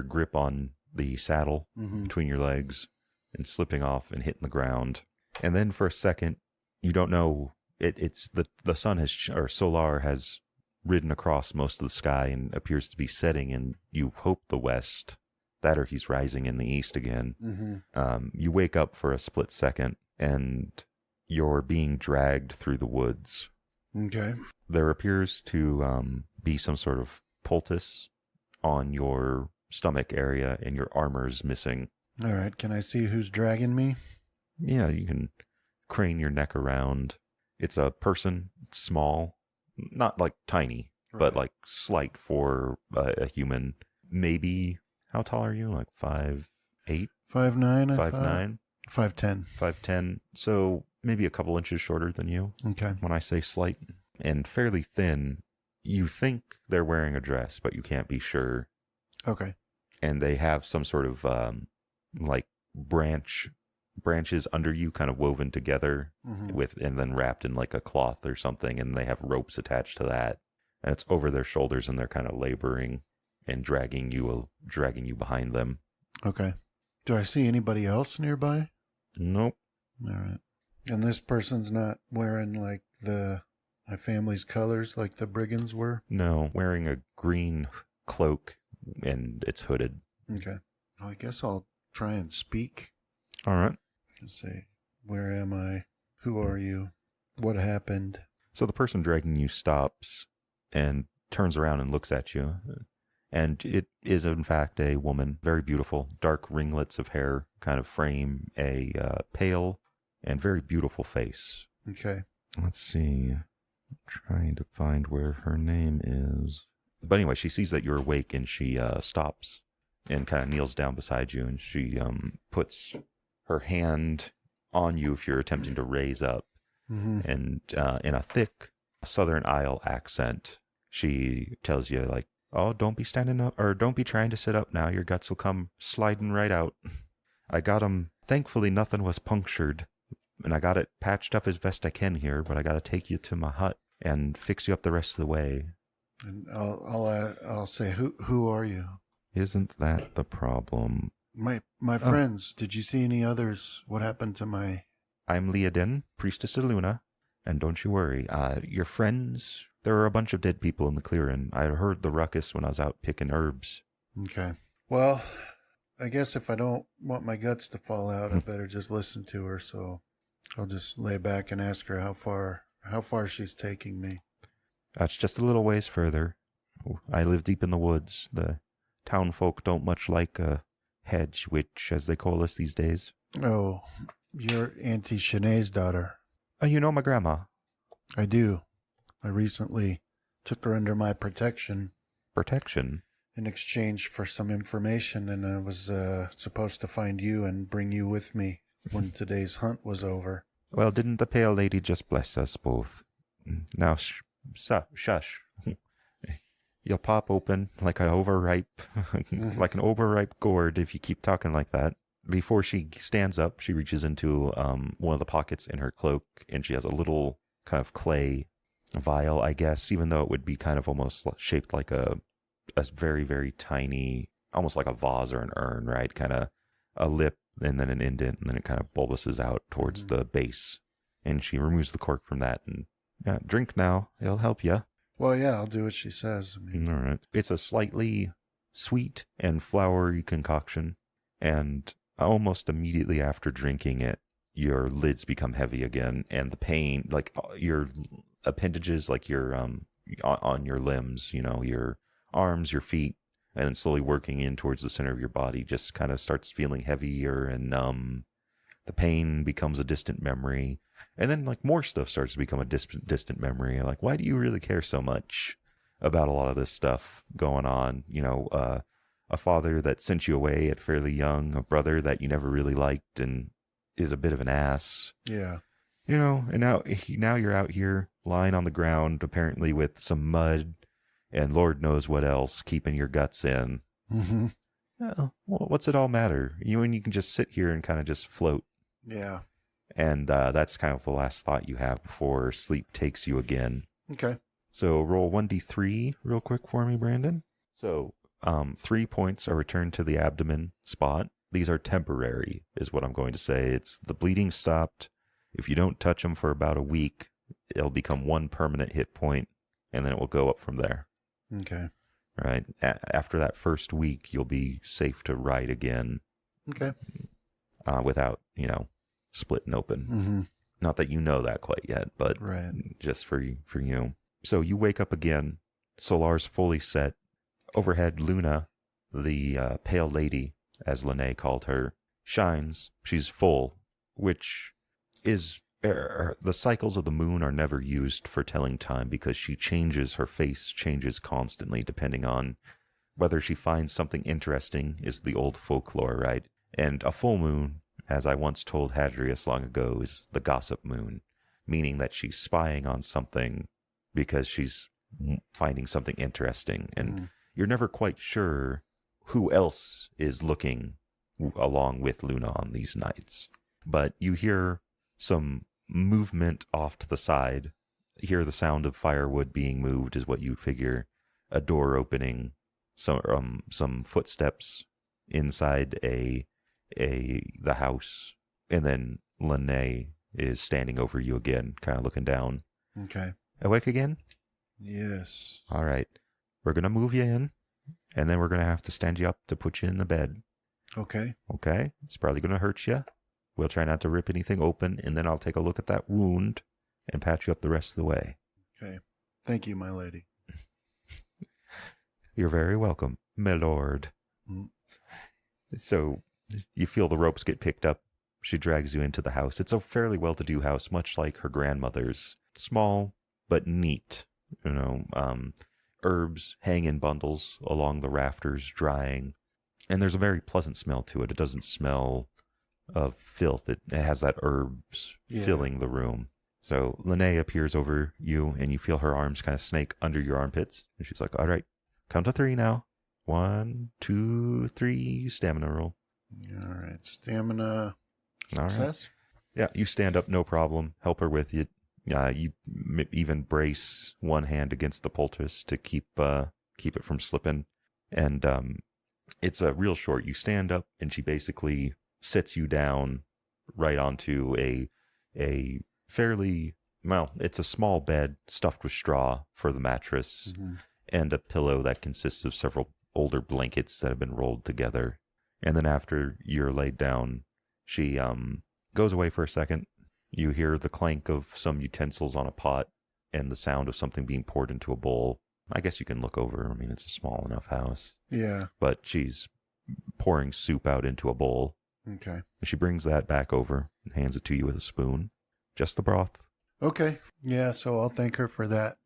grip on the saddle between your legs and slipping off and hitting the ground. And then for a second, you don't know, it's the sun or Solar has ridden across most of the sky and appears to be setting, and you hope the west, that or he's rising in the east again. You wake up for a split second and you're being dragged through the woods. Okay. There appears to be some sort of poultice on your stomach area and your armor's missing. All right. Can I see who's dragging me? Yeah, you can crane your neck around. It's a person, small, not like tiny, but like slight for a human. Maybe, how tall are you? Like 5'8"? 5'9", 5'9"? 5'10". 5'10". So maybe a couple inches shorter than you. Okay. When I say slight. And fairly thin. You think they're wearing a dress, but you can't be sure. Okay. And they have some sort of like branches under you kind of woven together and then wrapped in like a cloth or something, and they have ropes attached to that, and it's over their shoulders, and they're kind of laboring and dragging you behind them. Okay. Do I see anybody else nearby? Nope. All right. And this person's not wearing like my family's colors like the brigands were? No, wearing a green cloak, and it's hooded. Okay. Well, I guess I'll try and speak. All right. And say, where am I? Who are you? What happened? So the person dragging you stops and turns around and looks at you. And it is, in fact, a woman, very beautiful, dark ringlets of hair kind of frame a pale and very beautiful face. Okay. Let's see. I'm trying to find where her name is. But anyway, she sees that you're awake, and she stops and kind of kneels down beside you, and she puts her hand on you if you're attempting to raise up. And in a thick Southern Isle accent, she tells you, like, oh, don't be standing up, or don't be trying to sit up now. Your guts will come sliding right out. I got 'em. Thankfully, nothing was punctured, and I got it patched up as best I can here, but I got to take you to my hut and fix you up the rest of the way. And I'll say, who are you? Isn't that the problem? My friends. Did you see any others? What happened to my... I'm Leodin, priestess of Luna, and don't you worry. Your friends, there are a bunch of dead people in the clearing. I heard the ruckus when I was out picking herbs. Okay. Well, I guess if I don't want my guts to fall out, I better just listen to her. So I'll just lay back and ask her how far she's taking me. That's just a little ways further. I live deep in the woods. The town folk don't much like a hedge witch, as they call us these days. Oh, you're Auntie Shanae's daughter. You know my grandma. I do. I recently took her under my protection. Protection? In exchange for some information, and I was supposed to find you and bring you with me when today's hunt was over. Well, didn't the pale lady just bless us both? Now, shush. You'll pop open like an overripe gourd if you keep talking like that. Before she stands up, she reaches into one of the pockets in her cloak, and she has a little kind of clay vial, I guess, even though it would be kind of almost shaped like a very, very tiny, almost like a vase or an urn, right? Kind of a lip and then an indent, and then it kind of bulbouses out towards the base. And she removes the cork from that, and drink now. It'll help you. Well, yeah, I'll do what she says. All right. It's a slightly sweet and flowery concoction, and almost immediately after drinking it, your lids become heavy again, and the pain, like your appendages, like your on your limbs, your arms, your feet, and then slowly working in towards the center of your body, just kind of starts feeling heavier and numb. The pain becomes a distant memory, and then like more stuff starts to become a distant memory. Like, why do you really care so much about a lot of this stuff going on? A father that sent you away at fairly young, a brother that you never really liked and is a bit of an ass. Yeah. And now you're out here lying on the ground, apparently with some mud and Lord knows what else, keeping your guts in. Mm-hmm. Well, what's it all matter? You can just sit here and kind of just float. Yeah. And that's kind of the last thought you have before sleep takes you again. Okay. So roll 1d3 real quick for me, Brandon. So 3 points are returned to the abdomen spot. These are temporary, is what I'm going to say. It's the bleeding stopped. If you don't touch them for about a week, it'll become 1 permanent hit point, and then it will go up from there. Okay. Right? After that first week, you'll be safe to ride again. Okay. Without, splitting open. Mm-hmm. Not that you know that quite yet, but right. Just for you. So you wake up again. Solar's fully set. Overhead, Luna, the pale lady, as Lene called her, shines. She's full, which is... the cycles of the moon are never used for telling time because her face changes constantly depending on whether she finds something interesting, is the old folklore, right? And a full moon, as I once told Hadrius long ago, is the gossip moon, meaning that she's spying on something because she's finding something interesting. And you're never quite sure who else is looking along with Luna on these nights. But you hear some movement off to the side. You hear the sound of firewood being moved is what you'd figure. A door opening, some footsteps inside the house, and then Lene is standing over you again, kind of looking down. Okay. Awake again? Yes. All right. We're going to move you in, and then we're going to have to stand you up to put you in the bed. Okay. Okay? It's probably going to hurt you. We'll try not to rip anything open, and then I'll take a look at that wound and patch you up the rest of the way. Okay. Thank you, my lady. You're very welcome, my lord. Mm. So you feel the ropes get picked up. She drags you into the house. It's a fairly well-to-do house, much like her grandmother's. Small, but neat. Herbs hang in bundles along the rafters, drying. And there's a very pleasant smell to it. It doesn't smell of filth. It has that herbs filling the room. So Lene appears over you, and you feel her arms kind of snake under your armpits. And she's like, all right, count to 3 now. 1, 2, 3, stamina roll. All right. Stamina success? All right. Yeah, you stand up, no problem. Help her with you. You even brace one hand against the poultice to keep it from slipping. And it's a real short. You stand up, and she basically sits you down right onto a fairly, well, it's a small bed stuffed with straw for the mattress, and a pillow that consists of several older blankets that have been rolled together. And then after you're laid down, she goes away for a second. You hear the clank of some utensils on a pot and the sound of something being poured into a bowl. I guess you can look over. I mean, it's a small enough house. Yeah. But she's pouring soup out into a bowl. Okay. She brings that back over and hands it to you with a spoon. Just the broth. Okay. Yeah, so I'll thank her for that.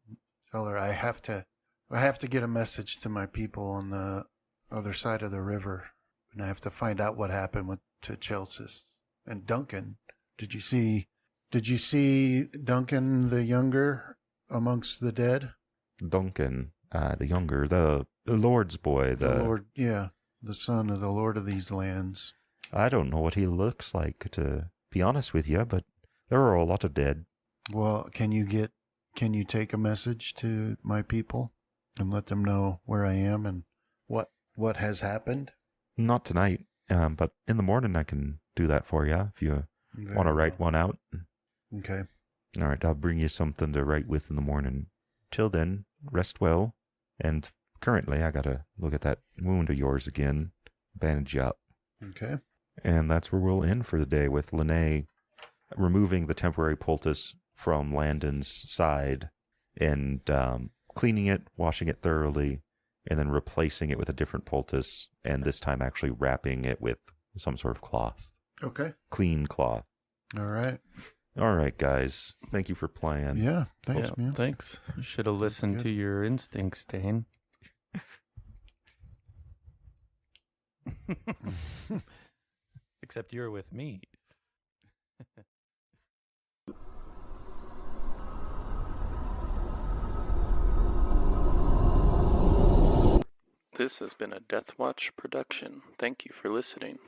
Tell her I have to get a message to my people on the other side of the river. And I have to find out what happened to Chelsea and Duncan. Did you see Duncan the younger amongst the dead? Duncan, the younger, the Lord's boy. The Lord, yeah, the son of the Lord of these lands. I don't know what he looks like, to be honest with you, but there are a lot of dead. Well, can you take a message to my people and let them know where I am and what has happened? Not tonight, but in the morning I can do that for you if you want to write one out. Okay. All right, I'll bring you something to write with in the morning. Till then, rest well. And currently, I got to look at that wound of yours again, bandage you up. Okay. And that's where we'll end for the day, with Lene removing the temporary poultice from Landon's side and cleaning it, washing it thoroughly, and then replacing it with a different poultice, and this time actually wrapping it with some sort of cloth. Okay. Clean cloth. All right. All right, guys. Thank you for playing. Yeah. Thanks, man. Thanks. You should have listened to your instincts, Dane. Except you're with me. This has been a Deathwatch production. Thank you for listening.